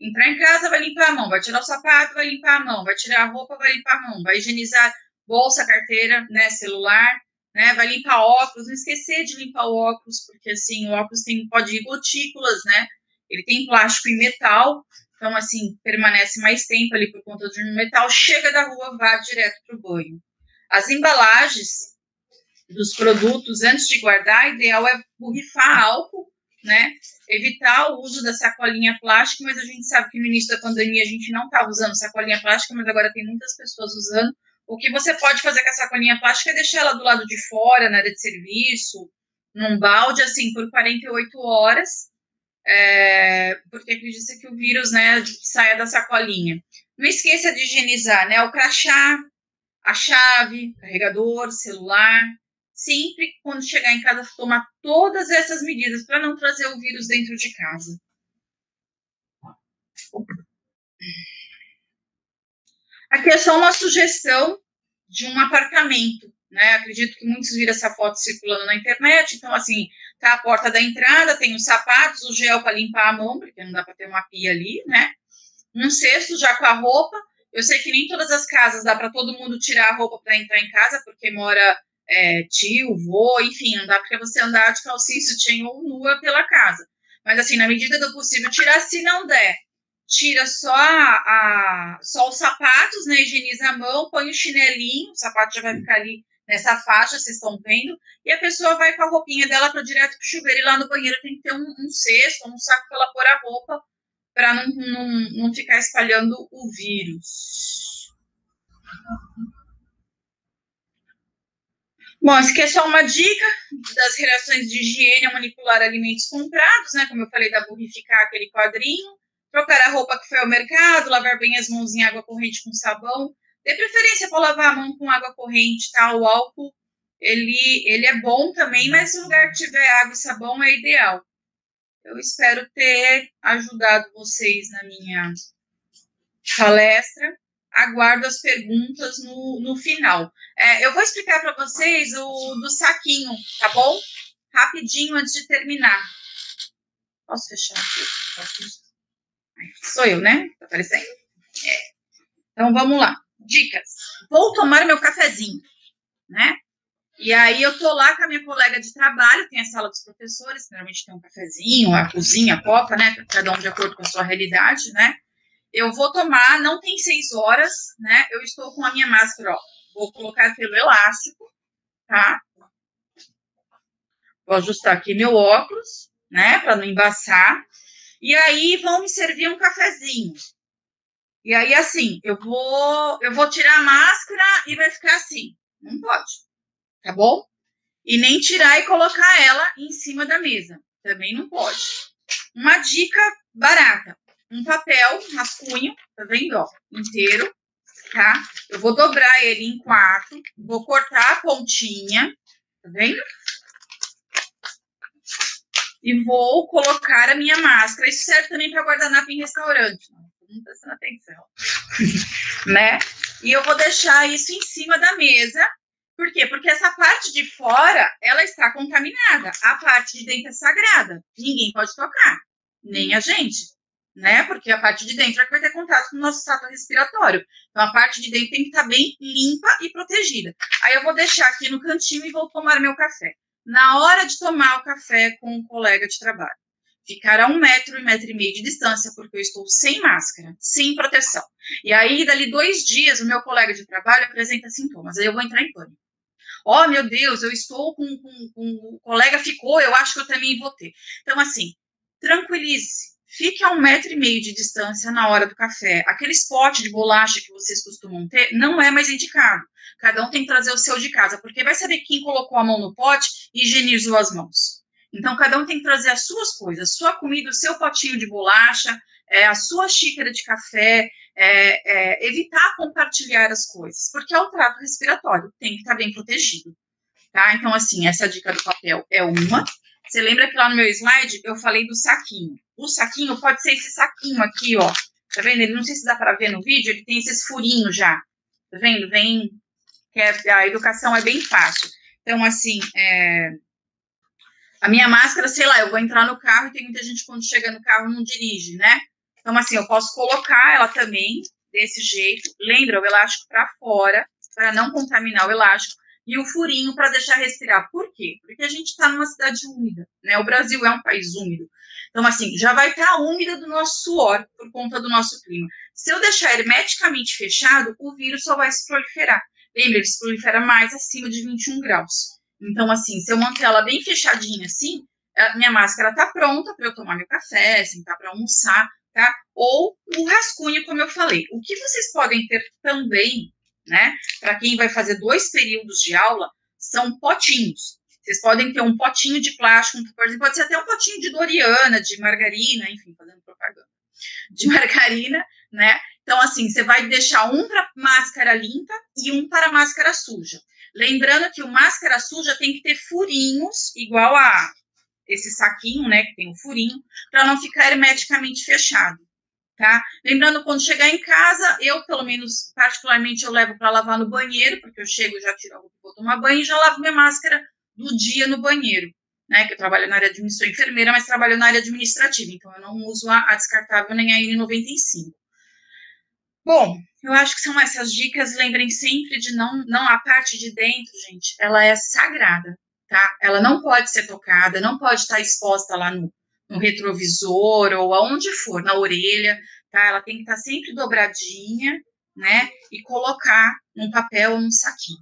entrar em casa, vai limpar a mão, vai tirar o sapato, vai limpar a mão, vai tirar a roupa, vai limpar a mão, vai higienizar bolsa, carteira, né, celular, né, vai limpar óculos, não esquecer de limpar o óculos, porque assim, o óculos pode ir gotículas, né, ele tem plástico e metal, então assim, permanece mais tempo ali por conta do metal, chega da rua, vá direto para o banho. As embalagens dos produtos, antes de guardar, o ideal é borrifar álcool, né, evitar o uso da sacolinha plástica, mas a gente sabe que no início da pandemia a gente não estava usando sacolinha plástica, mas agora tem muitas pessoas usando. O que você pode fazer com a sacolinha plástica é deixar ela do lado de fora, na área de serviço, num balde, assim, por 48 horas, porque acredita que o vírus, né, saia da sacolinha. Não esqueça de higienizar, né, o crachá, a chave, carregador, celular. Sempre, quando chegar em casa, tomar todas essas medidas para não trazer o vírus dentro de casa. Aqui é só uma sugestão de um apartamento, né? Acredito que muitos viram essa foto circulando na internet. Então, assim, tá a porta da entrada, tem os sapatos, o gel para limpar a mão, porque não dá para ter uma pia ali, né? Um cesto já com a roupa. Eu sei que nem todas as casas dá para todo mundo tirar a roupa para entrar em casa, porque mora tio, vô, enfim, não dá para você andar de calcinha, sutiã ou nua pela casa. Mas, assim, na medida do possível, tirar. Se não der, tira só os sapatos, né? Higieniza a mão, põe o chinelinho, o sapato já vai ficar ali nessa faixa, vocês estão vendo, e a pessoa vai com a roupinha dela para direto pro chuveiro, e lá no banheiro tem que ter um cesto, um saco para ela pôr a roupa, para não ficar espalhando o vírus. Bom, isso aqui é só uma dica das relações de higiene ao manipular alimentos comprados, né? Como eu falei, da borrificar aquele quadrinho, trocar a roupa que foi ao mercado, lavar bem as mãos em água corrente com sabão. De preferência para lavar a mão com água corrente, tá? O álcool, ele é bom também, mas se o lugar tiver água e sabão é ideal. Eu espero ter ajudado vocês na minha palestra. Aguardo as perguntas no final. Eu vou explicar para vocês o do saquinho, tá bom? Rapidinho antes de terminar. Posso fechar aqui? Sou eu, né? Tá aparecendo? Então, vamos lá. Dicas. Vou tomar meu cafezinho, né? E aí eu tô lá com a minha colega de trabalho, tem a sala dos professores, normalmente tem um cafezinho, a cozinha, a copa, né? Cada um de acordo com a sua realidade, né? Eu vou tomar, não tem 6 horas, né? Eu estou com a minha máscara, ó. Vou colocar pelo elástico, tá? Vou ajustar aqui meu óculos, né? Para não embaçar. E aí vão me servir um cafezinho. E aí, assim, eu vou tirar a máscara e vai ficar assim. Não pode, tá bom? E nem tirar e colocar ela em cima da mesa. Também não pode. Uma dica barata. Um papel, rascunho, tá vendo, ó? Inteiro, tá? Eu vou dobrar ele em 4. Vou cortar a pontinha, tá vendo? E vou colocar a minha máscara. Isso serve também para guardanapo em restaurante. Não prestando atenção. Né? E eu vou deixar isso em cima da mesa. Por quê? Porque essa parte de fora, ela está contaminada. A parte de dentro é sagrada. Ninguém pode tocar. Nem a gente. Né? Porque a parte de dentro é que vai ter contato com o nosso trato respiratório. Então, a parte de dentro tem que estar bem limpa e protegida. Aí eu vou deixar aqui no cantinho e vou tomar meu café. Na hora de tomar o café com um colega de trabalho, ficar a 1 metro, 1,5 metro de distância, porque eu estou sem máscara, sem proteção. E aí, dali 2 dias, o meu colega de trabalho apresenta sintomas. Aí eu vou entrar em pânico. Oh, meu Deus, eu estou com o colega ficou, eu acho que eu também vou ter. Então, assim, tranquilize-se. Fique a 1,5 metro de distância na hora do café. Aquele pote de bolacha que vocês costumam ter não é mais indicado. Cada um tem que trazer o seu de casa, porque vai saber quem colocou a mão no pote e higienizou as mãos. Então, cada um tem que trazer as suas coisas, a sua comida, o seu potinho de bolacha, a sua xícara de café, evitar compartilhar as coisas, porque é o trato respiratório, tem que estar bem protegido, tá? Então, assim, essa dica do papel é uma. Você lembra que lá no meu slide eu falei do saquinho? O saquinho pode ser esse saquinho aqui, ó. Tá vendo? Ele, não sei se dá para ver no vídeo, ele tem esses furinhos já. Tá vendo? Vem, que a educação é bem fácil. Então, assim, a minha máscara, sei lá, eu vou entrar no carro e tem muita gente quando chega no carro não dirige, né? Então, assim, eu posso colocar ela também desse jeito. Lembra, o elástico para fora, para não contaminar o elástico. E o furinho para deixar respirar. Por quê? Porque a gente está numa cidade úmida, né? O Brasil é um país úmido. Então, assim, já vai estar úmida do nosso suor por conta do nosso clima. Se eu deixar hermeticamente fechado, o vírus só vai se proliferar. Lembra, ele se prolifera mais acima de 21 graus. Então, assim, se eu manter ela bem fechadinha assim, a minha máscara tá pronta para eu tomar meu café, sentar para almoçar, tá? Ou o rascunho, como eu falei. O que vocês podem ter também, né? Para quem vai fazer 2 períodos de aula, são potinhos. Vocês podem ter um potinho de plástico, por exemplo, pode ser até um potinho de Doriana, de margarina, enfim, fazendo propaganda, de margarina, né? Então, assim, você vai deixar um para máscara limpa e um para máscara suja. Lembrando que o máscara suja tem que ter furinhos, igual a esse saquinho, né, que tem o furinho, para não ficar hermeticamente fechado. Tá? Lembrando, quando chegar em casa, eu, pelo menos, particularmente, eu levo para lavar no banheiro, porque eu chego, já tiro a roupa, vou tomar banho e já lavo minha máscara do dia no banheiro, né? Que eu trabalho na área sou enfermeira, mas trabalho na área administrativa, então eu não uso a descartável nem a N95. Bom, eu acho que são essas dicas. Lembrem sempre de não a parte de dentro, gente, ela é sagrada, tá? Ela não pode ser tocada, não pode estar exposta lá no retrovisor ou aonde for, na orelha, tá? Ela tem que estar sempre dobradinha, né? E colocar num papel ou num saquinho.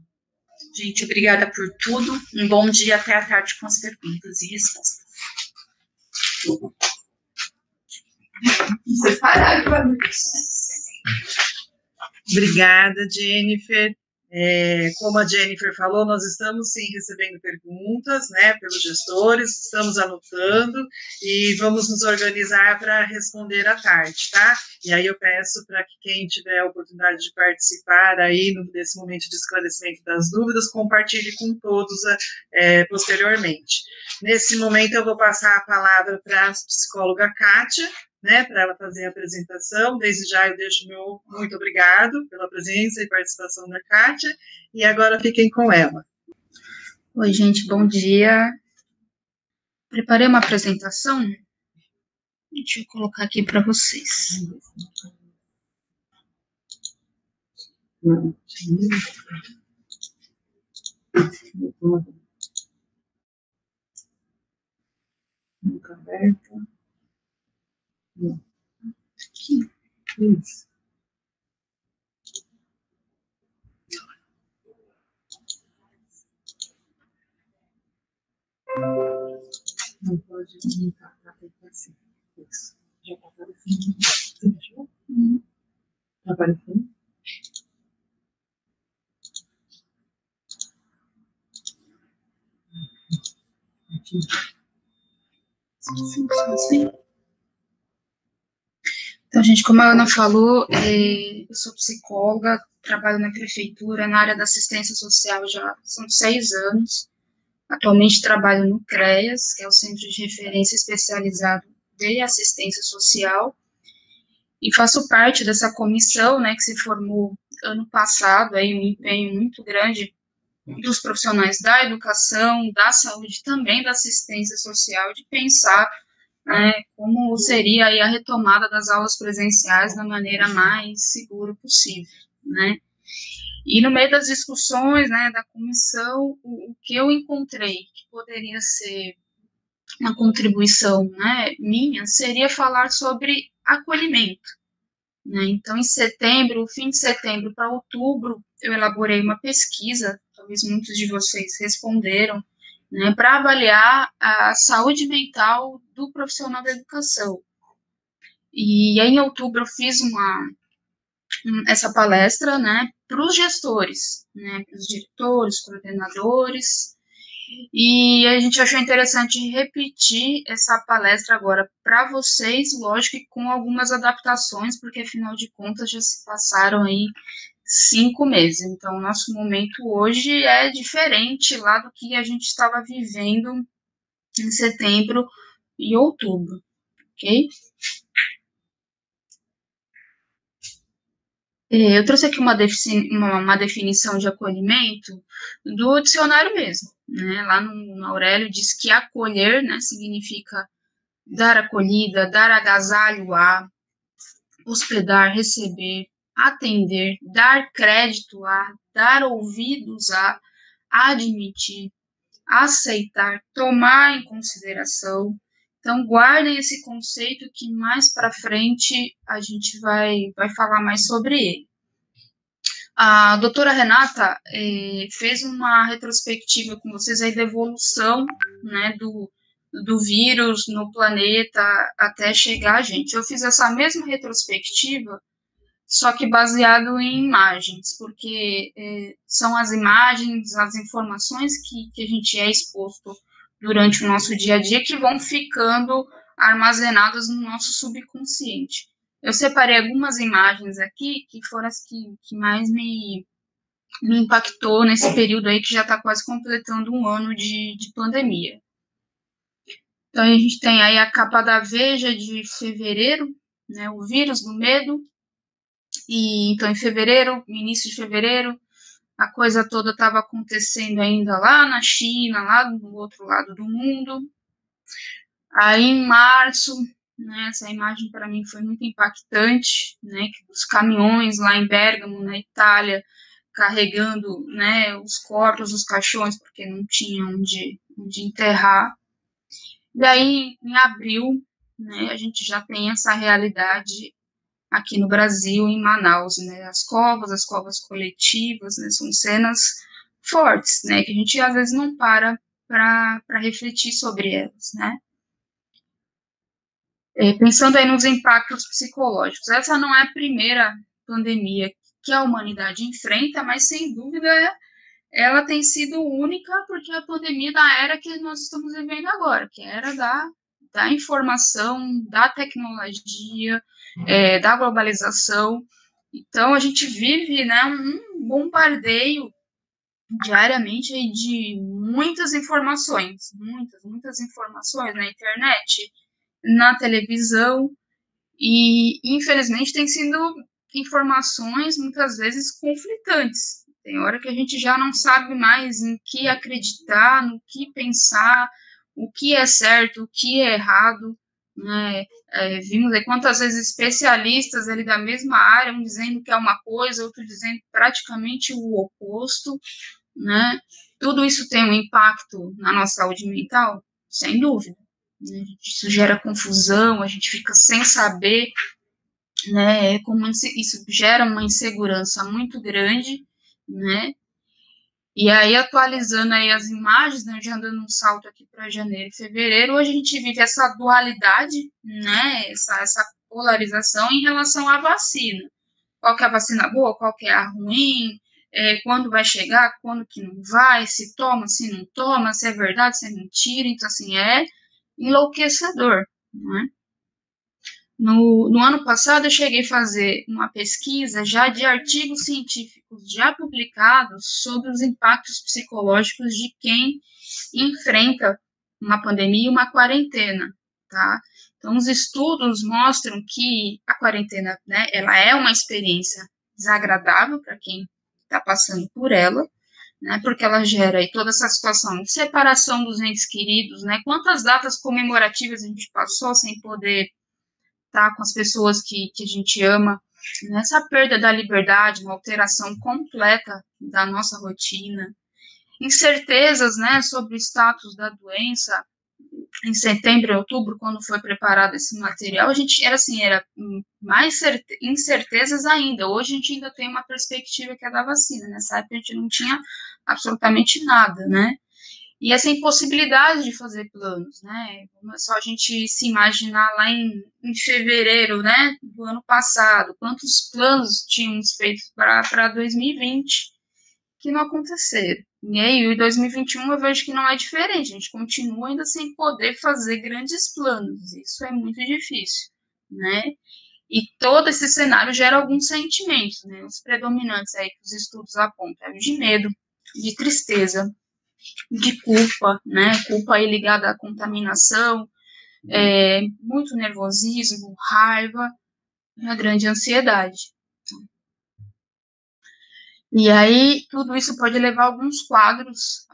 Gente, obrigada por tudo. Um bom dia, até a tarde com as perguntas e respostas. Você parar de fazer isso. Obrigada, Jennifer. Como a Jennifer falou, nós estamos sim recebendo perguntas, né, pelos gestores, estamos anotando e vamos nos organizar para responder à tarde, tá? E aí eu peço para que quem tiver a oportunidade de participar aí nesse momento de esclarecimento das dúvidas, compartilhe com todos posteriormente. Nesse momento eu vou passar a palavra para a psicóloga Kátia, né, para ela fazer a apresentação. Desde já eu deixo meu muito obrigado pela presença e participação da Kátia, e agora fiquem com ela. Oi, gente, bom dia. Preparei uma apresentação, deixa eu colocar aqui para vocês. Boca aberta. Aqui. Isso. Não pode aumentar, tá? Tem que assim. Isso. Já tá aparecendo. Você deixou? Tá aparecendo? Aqui. Sim. Então, gente, como a Ana falou, eu sou psicóloga, trabalho na prefeitura, na área da assistência social já são 6 anos. Atualmente trabalho no CREAS, que é o Centro de Referência Especializado de Assistência Social, e faço parte dessa comissão, né, que se formou ano passado, aí um empenho muito grande dos profissionais da educação, da saúde, também da assistência social, de pensar, né, como seria aí a retomada das aulas presenciais da maneira mais segura possível, né. E no meio das discussões, né, da comissão, o que eu encontrei que poderia ser uma contribuição, né, minha, seria falar sobre acolhimento, né. Então, em setembro, fim de setembro para outubro, eu elaborei uma pesquisa, talvez muitos de vocês responderam, né, para avaliar a saúde mental do profissional da educação. E aí, em outubro, eu fiz essa palestra, né, para os gestores, né, para os diretores, coordenadores, e a gente achou interessante repetir essa palestra agora para vocês, lógico que com algumas adaptações, porque afinal de contas já se passaram aí 5 meses, então o nosso momento hoje é diferente lá do que a gente estava vivendo em setembro e outubro, ok? Eu trouxe aqui uma definição de acolhimento do dicionário mesmo, né? Lá no Aurélio diz que acolher, né, significa dar acolhida, dar agasalho a, hospedar, receber, atender, dar crédito a, dar ouvidos a, admitir, aceitar, tomar em consideração. Então, guardem esse conceito que mais para frente a gente vai falar mais sobre ele. A doutora Renata fez uma retrospectiva com vocês aí da evolução, né, do vírus no planeta até chegar a gente. Eu fiz essa mesma retrospectiva, só que baseado em imagens, porque são as imagens, as informações que a gente é exposto durante o nosso dia a dia que vão ficando armazenadas no nosso subconsciente. Eu separei algumas imagens aqui que foram as que mais me impactou nesse período aí que já está quase completando 1 ano de pandemia. Então, a gente tem aí a capa da Veja de fevereiro, né, o vírus do medo. E então, em fevereiro, início de fevereiro, a coisa toda estava acontecendo ainda lá na China, lá do outro lado do mundo. Aí, em março, né, essa imagem para mim foi muito impactante, né, os caminhões lá em Bérgamo, na Itália, carregando, né, os corpos dos caixões, porque não tinha onde enterrar. E aí, em abril, né, a gente já tem essa realidade aqui no Brasil, em Manaus, né, as covas coletivas, né, são cenas fortes, né, que a gente às vezes não para refletir sobre elas, né. Pensando aí nos impactos psicológicos, essa não é a primeira pandemia que a humanidade enfrenta, mas sem dúvida ela tem sido única, porque é a pandemia da era que nós estamos vivendo agora, que é a era da informação, da tecnologia, da globalização. Então, a gente vive, né, um bombardeio diariamente aí de muitas informações, muitas informações na internet, na televisão, e infelizmente tem sido informações muitas vezes conflitantes. Tem hora que a gente já não sabe mais em que acreditar, no que pensar, o que é certo, o que é errado, né? Vimos aí quantas vezes especialistas ali da mesma área, um dizendo que é uma coisa, outro dizendo praticamente o oposto, né? Tudo isso tem um impacto na nossa saúde mental? Sem dúvida. Né? Isso gera confusão, a gente fica sem saber, né? Como isso gera uma insegurança muito grande, né? E aí, atualizando aí as imagens, né, já dando um salto aqui para janeiro e fevereiro, hoje a gente vive essa dualidade, né, essa polarização em relação à vacina. Qual que é a vacina boa, qual que é a ruim, quando vai chegar, quando que não vai, se toma, se não toma, se é verdade, se é mentira. Então, assim, é enlouquecedor, né? No ano passado, eu cheguei a fazer uma pesquisa já de artigos científicos já publicados sobre os impactos psicológicos de quem enfrenta uma pandemia e uma quarentena, tá? Então, os estudos mostram que a quarentena, né, ela é uma experiência desagradável para quem está passando por ela, né, porque ela gera aí toda essa situação de separação dos entes queridos, né? Quantas datas comemorativas a gente passou sem poder tá, com as pessoas que a gente ama, nessa perda da liberdade, uma alteração completa da nossa rotina, incertezas, né, sobre o status da doença. Em setembro e outubro, quando foi preparado esse material, a gente era mais incertezas ainda. Hoje a gente ainda tem uma perspectiva que é da vacina, nessa época a gente não tinha absolutamente nada, né? E essa impossibilidade de fazer planos, né? Não é só a gente se imaginar lá em fevereiro, né, do ano passado, quantos planos tínhamos feito para 2020 que não aconteceram. E aí, em 2021 eu vejo que não é diferente, a gente continua ainda sem poder fazer grandes planos, isso é muito difícil, né? E todo esse cenário gera alguns sentimentos, né? Os predominantes aí que os estudos apontam, de medo, de tristeza, de culpa, né? Culpa aí ligada à contaminação, muito nervosismo, raiva, uma grande ansiedade. E aí, tudo isso pode levar a alguns quadros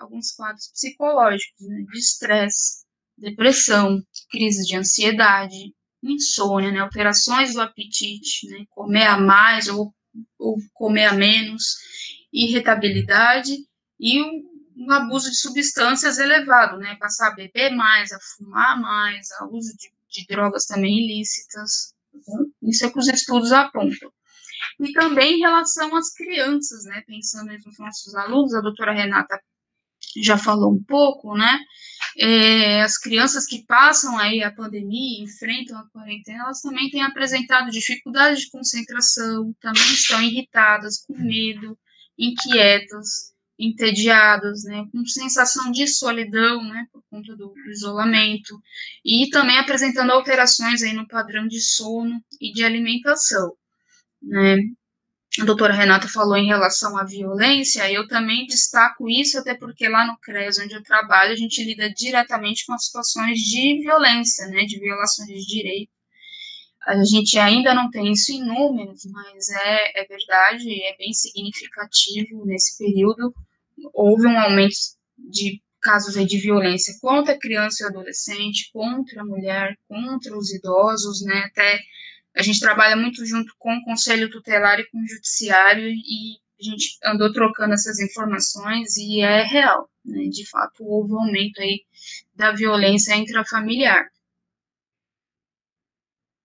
psicológicos, né? De estresse, depressão, crise de ansiedade, insônia, né? Alterações do apetite, né? Comer a mais ou comer a menos, irritabilidade e um abuso de substâncias elevado, né? Passar a beber mais, a fumar mais, a uso de drogas também ilícitas. Então, isso é que os estudos apontam. E também em relação às crianças, né? Pensando nos nossos alunos, a doutora Renata já falou um pouco, né? As crianças que passam aí a pandemia, enfrentam a quarentena, elas também têm apresentado dificuldade de concentração, também estão irritadas, com medo, inquietas, entediadas, né, com sensação de solidão, né, por conta do isolamento, e também apresentando alterações aí no padrão de sono e de alimentação, né. A doutora Renata falou em relação à violência, eu também destaco isso, até porque lá no CRES, onde eu trabalho, a gente lida diretamente com as situações de violência, né, de violações de direito. A gente ainda não tem isso em números, mas é verdade, é bem significativo nesse período. Houve um aumento de casos de violência contra a criança e adolescente, contra a mulher, contra os idosos, né, até a gente trabalha muito junto com o Conselho Tutelar e com o Judiciário e a gente andou trocando essas informações e é real, né? De fato, houve um aumento aí da violência intrafamiliar.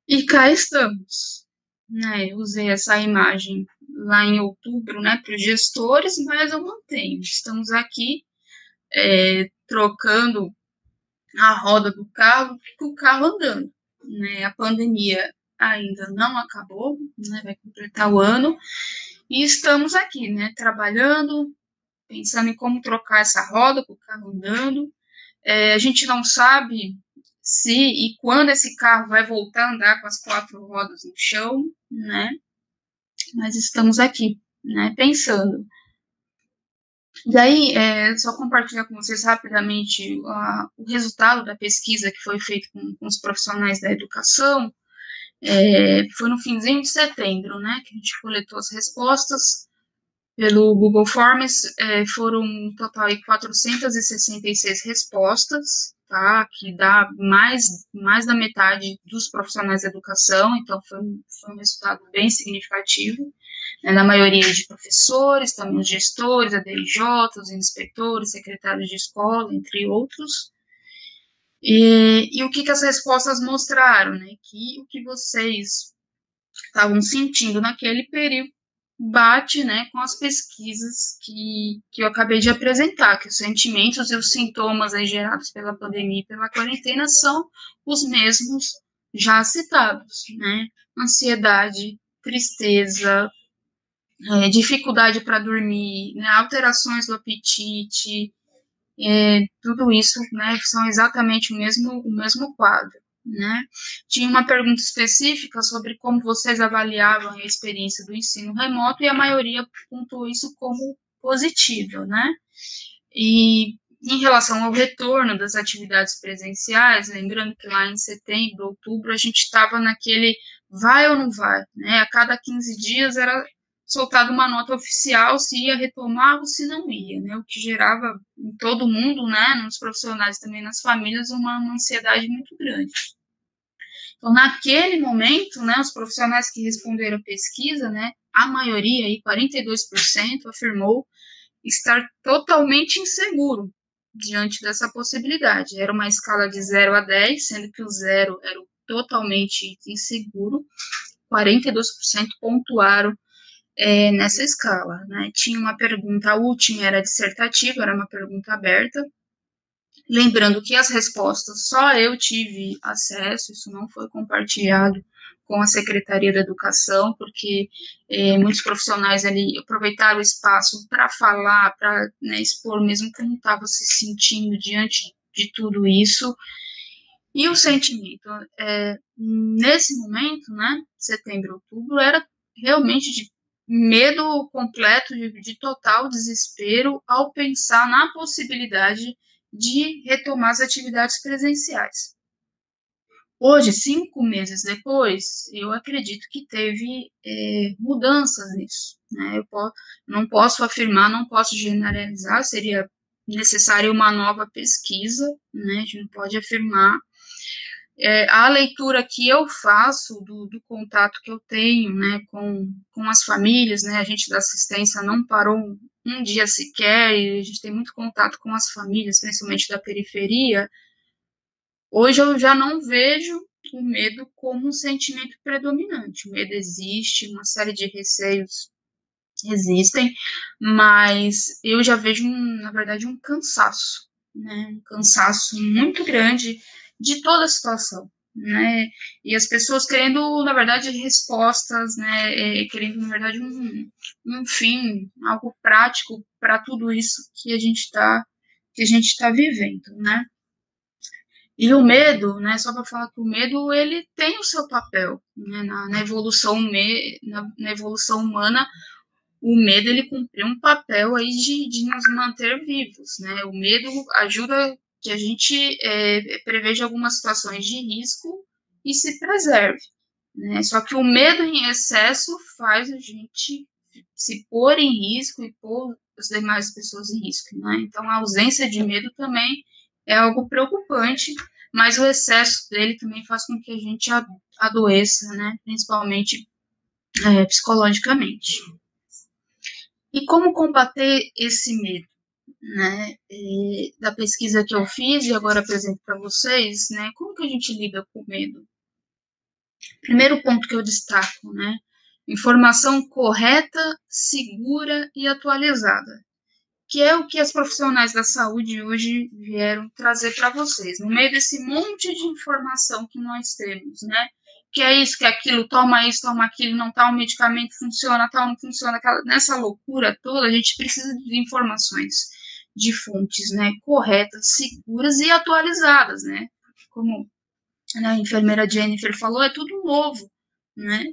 E cá estamos, né? Eu usei essa imagem lá em outubro, né, para os gestores, mas eu mantenho. Estamos aqui trocando a roda do carro com o carro andando, né? A pandemia ainda não acabou, né, vai completar o ano, e estamos aqui, né, trabalhando, pensando em como trocar essa roda com o carro andando. A gente não sabe se e quando esse carro vai voltar a andar com as 4 rodas no chão, né, mas estamos aqui, né, pensando. E aí, só compartilhar com vocês rapidamente o resultado da pesquisa que foi feita com os profissionais da educação. Foi no finzinho de setembro, né, que a gente coletou as respostas pelo Google Forms, foram um total de 466 respostas, tá, que dá mais da metade dos profissionais da educação, então foi um resultado bem significativo. na maioria de professores, também os gestores, a DRJ, os inspetores, secretários de escola, entre outros. E o que as respostas mostraram, né? Que o que vocês estavam sentindo naquele período bate, né, com as pesquisas que eu acabei de apresentar, que os sentimentos e os sintomas aí gerados pela pandemia e pela quarentena são os mesmos já citados, né? Ansiedade, tristeza, dificuldade para dormir, né, alterações do apetite, tudo isso, né, são exatamente o mesmo quadro, né. Tinha uma pergunta específica sobre como vocês avaliavam a experiência do ensino remoto, e a maioria pontuou isso como positivo, né. E em relação ao retorno das atividades presenciais, lembrando que lá em setembro, outubro, a gente estava naquele vai ou não vai, né, a cada 15 dias era soltada uma nota oficial se ia retomar ou se não ia, né, o que gerava em todo mundo, né, nos profissionais também, nas famílias, uma ansiedade muito grande. Então, naquele momento, né, os profissionais que responderam a pesquisa, né, a maioria, aí, 42%, afirmou estar totalmente inseguro diante dessa possibilidade. Era uma escala de 0 a 10, sendo que o 0 era o totalmente inseguro, 42% pontuaram nessa escala, né? Tinha uma pergunta, a última era dissertativa, era uma pergunta aberta, lembrando que as respostas só eu tive acesso, isso não foi compartilhado com a Secretaria da Educação, porque muitos profissionais ali aproveitaram o espaço para falar, para, né, expor mesmo como estava se sentindo diante de tudo isso. E o sentimento, nesse momento, né, setembro, outubro, era realmente de medo completo, de total desespero ao pensar na possibilidade de retomar as atividades presenciais. Hoje, 5 meses depois, eu acredito que teve mudanças nisso, né? Eu não posso afirmar, não posso generalizar, seria necessária uma nova pesquisa, né? A gente não pode afirmar. A leitura que eu faço do contato que eu tenho, né, com as famílias, né, a gente da assistência não parou um dia sequer, e a gente tem muito contato com as famílias, principalmente da periferia. Hoje eu já não vejo o medo como um sentimento predominante. O medo existe, uma série de receios existem, mas eu já vejo, na verdade, um cansaço, né, um cansaço muito grande de toda a situação, né, e as pessoas querendo, na verdade, respostas, né, querendo, na verdade, um fim, algo prático para tudo isso que a gente tá vivendo, né. E o medo, né, só para falar que o medo, ele tem o seu papel, né, na evolução humana. O medo, ele cumpriu um papel aí de nos manter vivos, né? O medo ajuda que a gente preveja algumas situações de risco e se preserve, né? Só que o medo em excesso faz a gente se pôr em risco e pôr as demais pessoas em risco, né? Então, a ausência de medo também é algo preocupante, mas o excesso dele também faz com que a gente adoeça, né? Principalmente psicologicamente. E como combater esse medo, né? Da pesquisa que eu fiz e agora apresento para vocês, né? Como que a gente lida com o medo? Primeiro ponto que eu destaco, né? Informação correta, segura e atualizada, que é o que as profissionais da saúde hoje vieram trazer para vocês, no meio desse monte de informação que nós temos, né? Que é isso, que é aquilo, toma isso, toma aquilo, não tal medicamento funciona, tal não funciona, nessa loucura toda, a gente precisa de informações de fontes, né, corretas, seguras e atualizadas, né, como a enfermeira Jennifer falou, é tudo novo, né,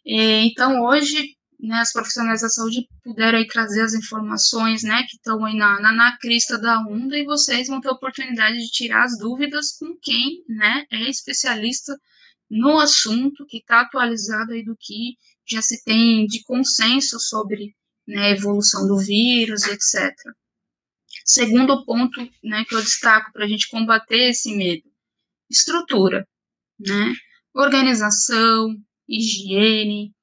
então hoje, né, as profissionais da saúde puderam aí trazer as informações, né, que estão aí na crista da onda, e vocês vão ter a oportunidade de tirar as dúvidas com quem, né, é especialista no assunto, que está atualizado aí do que já se tem de consenso sobre, né, a evolução do vírus, etc. Segundo ponto, né, que eu destaco para a gente combater esse medo, estrutura, né, organização, higiene,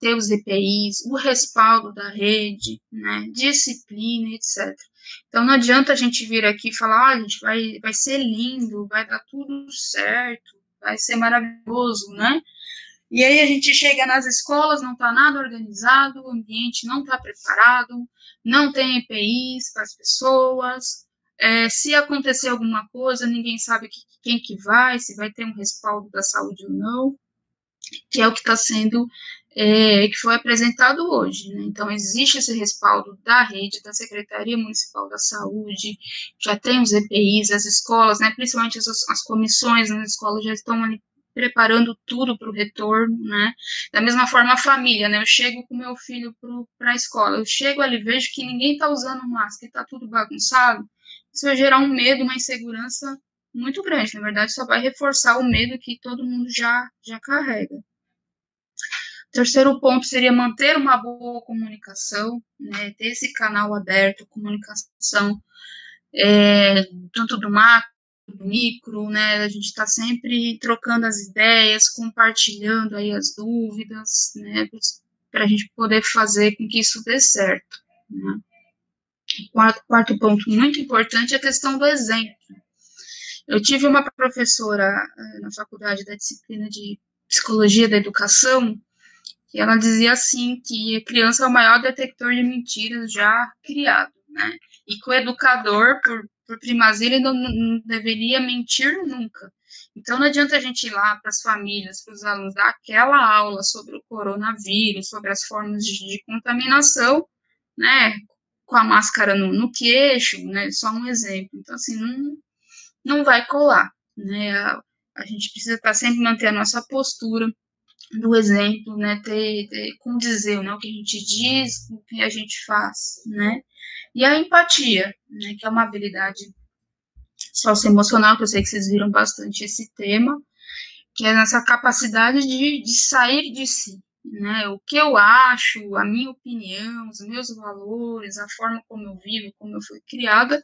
ter os EPIs, o respaldo da rede, né, disciplina, etc. Então, não adianta a gente vir aqui e falar, gente, vai ser lindo, vai dar tudo certo, vai ser maravilhoso, né? E aí a gente chega nas escolas, não está nada organizado, o ambiente não está preparado, não tem EPIs para as pessoas, se acontecer alguma coisa, ninguém sabe quem que vai, se vai ter um respaldo da saúde ou não, que é o que está sendo, que foi apresentado hoje, né? Então, existe esse respaldo da rede, da Secretaria Municipal da Saúde, já tem os EPIs, as escolas, né, principalmente as comissões nas escolas já estão ali preparando tudo para o retorno, né? Da mesma forma a família, né? Eu chego com meu filho para a escola, eu chego ali, vejo que ninguém está usando máscara, está tudo bagunçado, isso vai gerar um medo, uma insegurança muito grande, na verdade só vai reforçar o medo que todo mundo já carrega. O terceiro ponto seria manter uma boa comunicação, né? Ter esse canal aberto, comunicação, tanto do macro, do micro, né? A gente está sempre trocando as ideias, compartilhando aí as dúvidas, né? Para a gente poder fazer com que isso dê certo, né? Quarto ponto muito importante é a questão do exemplo. Eu tive uma professora na faculdade da disciplina de Psicologia da Educação, que ela dizia assim, que a criança é o maior detector de mentiras já criado, né? E que o educador, por primazia, ele não deveria mentir nunca. Então, não adianta a gente ir lá para as famílias, para os alunos, dar aquela aula sobre o coronavírus, sobre as formas de contaminação, né? Com a máscara no queixo, né? Só um exemplo. Então, assim, não vai colar, né? A gente precisa estar sempre manter a nossa postura do exemplo, né, condizer, né, o que a gente diz, o que a gente faz, né, e a empatia, né, que é uma habilidade socioemocional, que eu sei que vocês viram bastante esse tema, que é nessa capacidade de sair de si, né, o que eu acho, a minha opinião, os meus valores, a forma como eu vivo, como eu fui criada,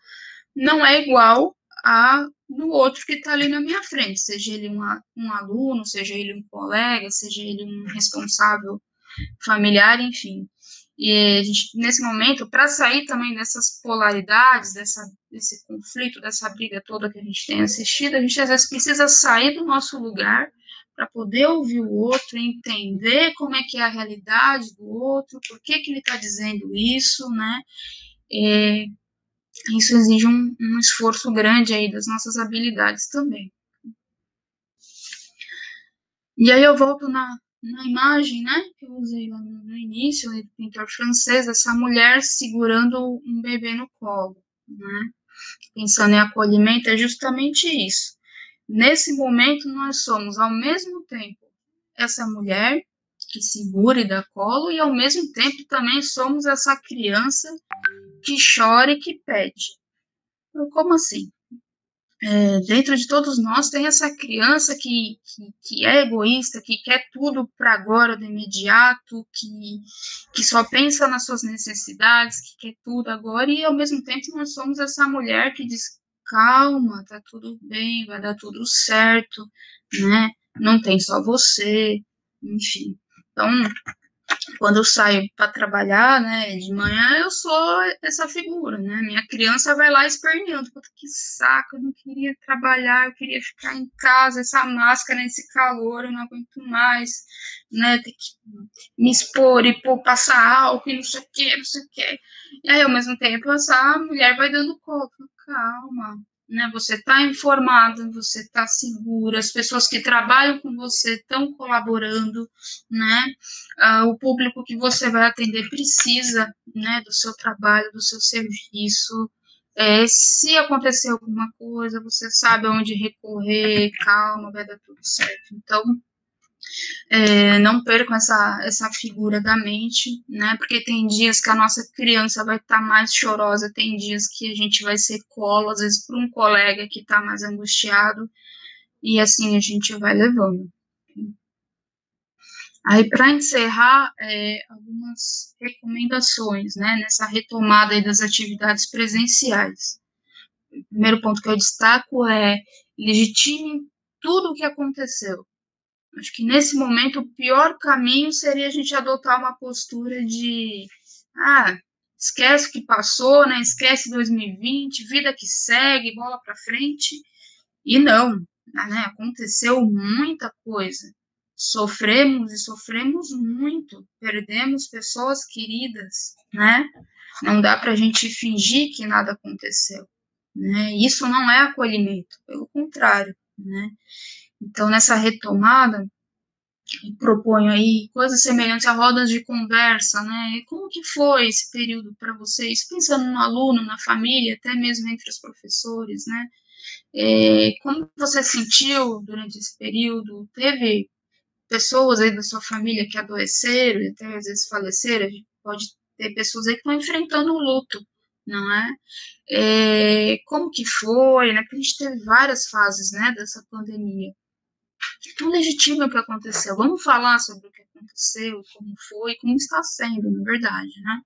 não é igual a do outro que está ali na minha frente, seja ele um aluno, seja ele um colega, seja ele um responsável familiar, enfim. E a gente, nesse momento, para sair também dessas polaridades, desse conflito, dessa briga toda que a gente tem assistido, a gente às vezes precisa sair do nosso lugar para poder ouvir o outro, entender como é que é a realidade do outro, por que ele está dizendo isso, né? Isso exige um esforço grande aí das nossas habilidades também. E aí eu volto na imagem, né, que eu usei lá no início, do pintor francês, essa mulher segurando um bebê no colo, né, pensando em acolhimento, é justamente isso. Nesse momento, nós somos, ao mesmo tempo, essa mulher que segura e dá colo, e ao mesmo tempo também somos essa criança que chora e que pede. Como assim? Dentro de todos nós tem essa criança que é egoísta, que quer tudo para agora, do imediato, que só pensa nas suas necessidades, que quer tudo agora, e ao mesmo tempo nós somos essa mulher que diz, calma, tá tudo bem, vai dar tudo certo, né? Não tem só você, enfim. Então, quando eu saio para trabalhar, né, de manhã, eu sou essa figura, né, minha criança vai lá esperneando, puta, que saco, eu não queria trabalhar, eu queria ficar em casa, essa máscara, esse calor, eu não aguento mais, né, ter que me expor e passar álcool e não sei o que, e aí, ao mesmo tempo, essa mulher vai dando conta, calma, né, você está informada, você está segura, as pessoas que trabalham com você estão colaborando, né, o público que você vai atender precisa, né, do seu trabalho, do seu serviço, se acontecer alguma coisa, você sabe aonde recorrer, calma, vai dar tudo certo. Então, não percam essa figura da mente, né, porque tem dias que a nossa criança vai estar mais chorosa, tem dias que a gente vai ser colo, às vezes para um colega que está mais angustiado, e assim a gente vai levando. Aí, para encerrar, algumas recomendações, né, nessa retomada aí das atividades presenciais. O primeiro ponto que eu destaco é legitime tudo o que aconteceu, Acho que nesse momento o pior caminho seria a gente adotar uma postura de esquece o que passou, né? Esquece 2020, vida que segue, bola para frente. E não, né? Aconteceu muita coisa. Sofremos e sofremos muito. Perdemos pessoas queridas, né? Não dá para a gente fingir que nada aconteceu, né? Isso não é acolhimento, pelo contrário, né? Então, nessa retomada, eu proponho aí coisas semelhantes a rodas de conversa, né? E como que foi esse período para vocês? Pensando no aluno, na família, até mesmo entre os professores, né? Como você sentiu durante esse período? Teve pessoas aí da sua família que adoeceram e até às vezes faleceram? A gente pode ter pessoas aí que estão enfrentando o luto, não é? Como que foi, né? Porque a gente teve várias fases, né, dessa pandemia. Então, legítimo o que aconteceu. Vamos falar sobre o que aconteceu, como foi, como está sendo, na verdade, né?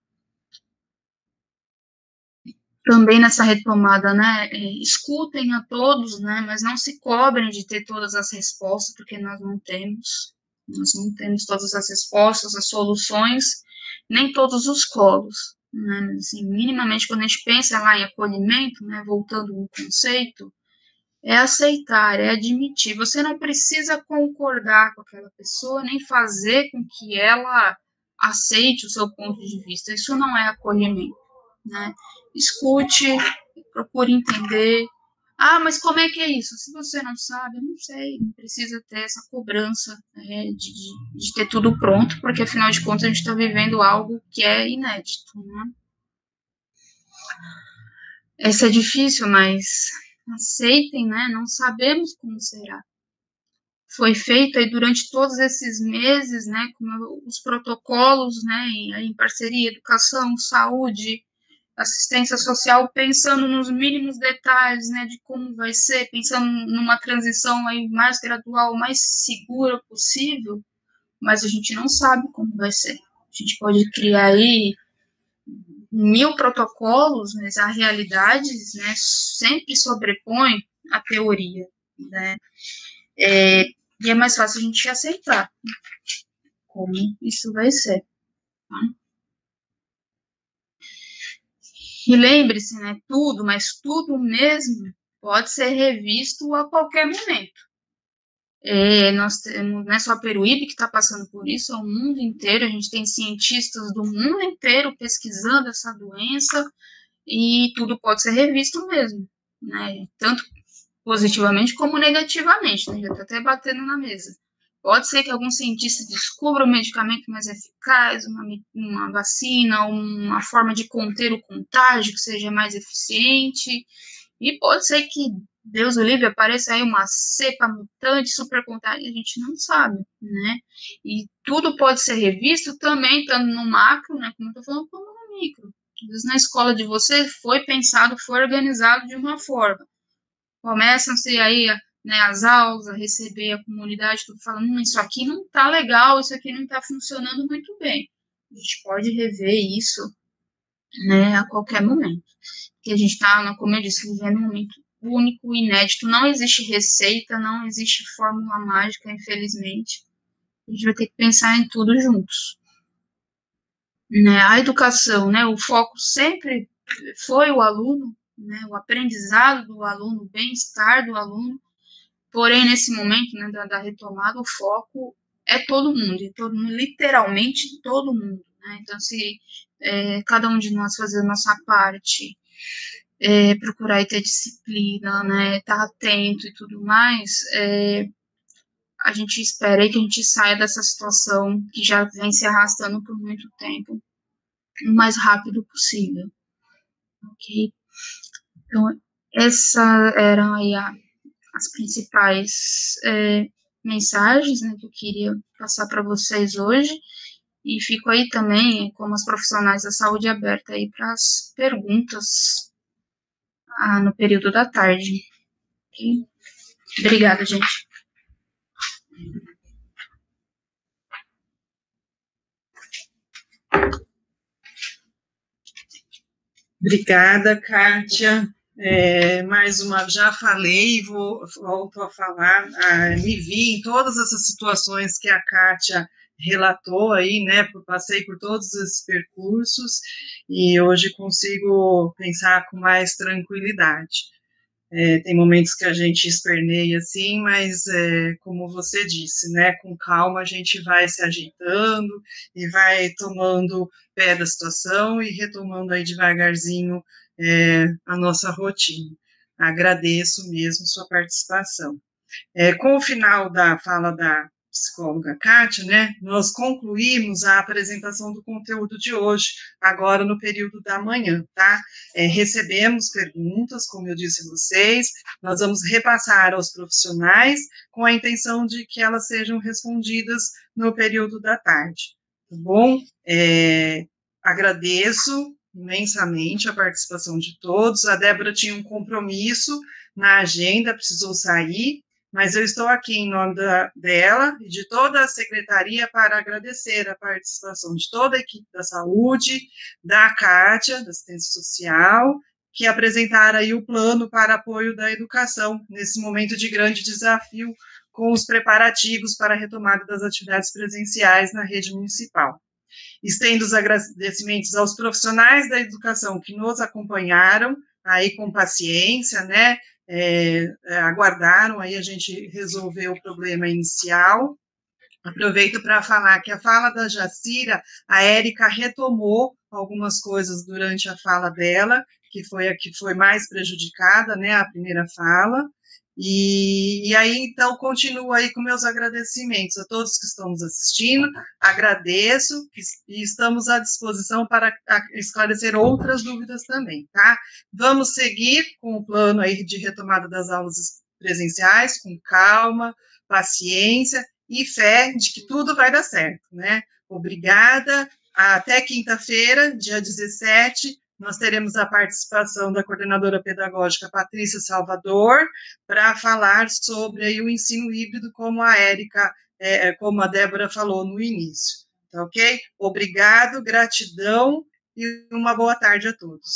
Também nessa retomada, né, escutem a todos, né, mas não se cobrem de ter todas as respostas, porque nós não temos todas as respostas, as soluções, nem todos os colos, né, mas, assim, minimamente quando a gente pensa lá em acolhimento, né, voltando no conceito, é aceitar, é admitir, você não precisa concordar com aquela pessoa, nem fazer com que ela aceite o seu ponto de vista, isso não é acolhimento, né? Escute, procure entender. Mas como é que é isso? Se você não sabe, eu não sei, não precisa ter essa cobrança, né, de ter tudo pronto, porque afinal de contas a gente está vivendo algo que é inédito, né? Essa é difícil, mas aceitem, né? Não sabemos como será. Foi feito aí durante todos esses meses, né, com os protocolos, né, em parceria, educação, saúde, assistência social, pensando nos mínimos detalhes, né, de como vai ser, pensando numa transição aí mais gradual, mais segura possível, mas a gente não sabe como vai ser. A gente pode criar aí 1000 protocolos, mas a realidade, né, sempre sobrepõe a teoria, né? E é mais fácil a gente aceitar como isso vai ser. Tá? E lembre-se, né, tudo, mas tudo mesmo pode ser revisto a qualquer momento. Nós temos, não é só a Peruíbe que está passando por isso, é o mundo inteiro, a gente tem cientistas do mundo inteiro pesquisando essa doença e tudo pode ser revisto mesmo, né, tanto positivamente como negativamente, né, já está até batendo na mesa. Pode ser que algum cientista descubra um medicamento mais eficaz, uma vacina, uma forma de conter o contágio que seja mais eficiente, e pode ser que, Deus o livre, apareça aí uma cepa mutante, super contágio, a gente não sabe, né? E tudo pode ser revisto também, estando no macro, né, como eu estou falando, como no micro. Às vezes na escola de você foi pensado, foi organizado de uma forma. Começam-se aí, né, as aulas, a receber a comunidade, tudo falando, isso aqui não está legal, isso aqui não está funcionando muito bem. A gente pode rever isso, né, a qualquer momento. Porque a gente está, como eu disse, vivendo um momento único, inédito, não existe receita, não existe fórmula mágica, infelizmente. A gente vai ter que pensar em tudo juntos. Né, a educação, né, o foco sempre foi o aluno, né, o aprendizado do aluno, o bem-estar do aluno, porém, nesse momento, né, da retomada, o foco é todo mundo, literalmente todo mundo, né, então se cada um de nós fazer a nossa parte, procurar ter disciplina, né, estar atento e tudo mais, a gente espera que a gente saia dessa situação que já vem se arrastando por muito tempo, o mais rápido possível, ok? Então, essa eram aí as principais mensagens, né, que eu queria passar para vocês hoje, e fico aí também, como as profissionais da saúde, aberta aí para as perguntas no período da tarde. Okay? Obrigada, gente. Obrigada, Kátia. Já falei e volto a falar, me vi em todas essas situações que a Kátia relatou aí, né, passei por todos esses percursos e hoje consigo pensar com mais tranquilidade. Tem momentos que a gente esperneia assim, mas como você disse, né, com calma a gente vai se ajeitando e vai tomando pé da situação e retomando aí devagarzinho a nossa rotina. Agradeço mesmo sua participação. Com o final da fala da psicóloga Kátia, né, nós concluímos a apresentação do conteúdo de hoje, agora no período da manhã, tá? Recebemos perguntas, como eu disse a vocês, nós vamos repassar aos profissionais com a intenção de que elas sejam respondidas no período da tarde, tá bom? Agradeço imensamente a participação de todos. A Débora tinha um compromisso na agenda, precisou sair, mas eu estou aqui em nome dela e de toda a secretaria para agradecer a participação de toda a equipe da saúde, da Kátia, da assistência social, que apresentaram aí o plano para apoio da educação nesse momento de grande desafio com os preparativos para a retomada das atividades presenciais na rede municipal. Estendo os agradecimentos aos profissionais da educação que nos acompanharam aí com paciência, né, aguardaram aí a gente resolver o problema inicial. Aproveito para falar que a fala da Jacira, a Érica retomou algumas coisas durante a fala dela, que foi a que foi mais prejudicada, né, a primeira fala, e aí, então, continuo aí com meus agradecimentos a todos que estão nos assistindo, agradeço e estamos à disposição para esclarecer outras dúvidas também, tá? Vamos seguir com o plano aí de retomada das aulas presenciais, com calma, paciência e fé de que tudo vai dar certo, né? Obrigada, até quinta-feira, dia 17, nós teremos a participação da coordenadora pedagógica Patrícia Salvador para falar sobre aí o ensino híbrido, como a Érica, como a Débora falou no início, tá ok? Obrigado, gratidão e uma boa tarde a todos.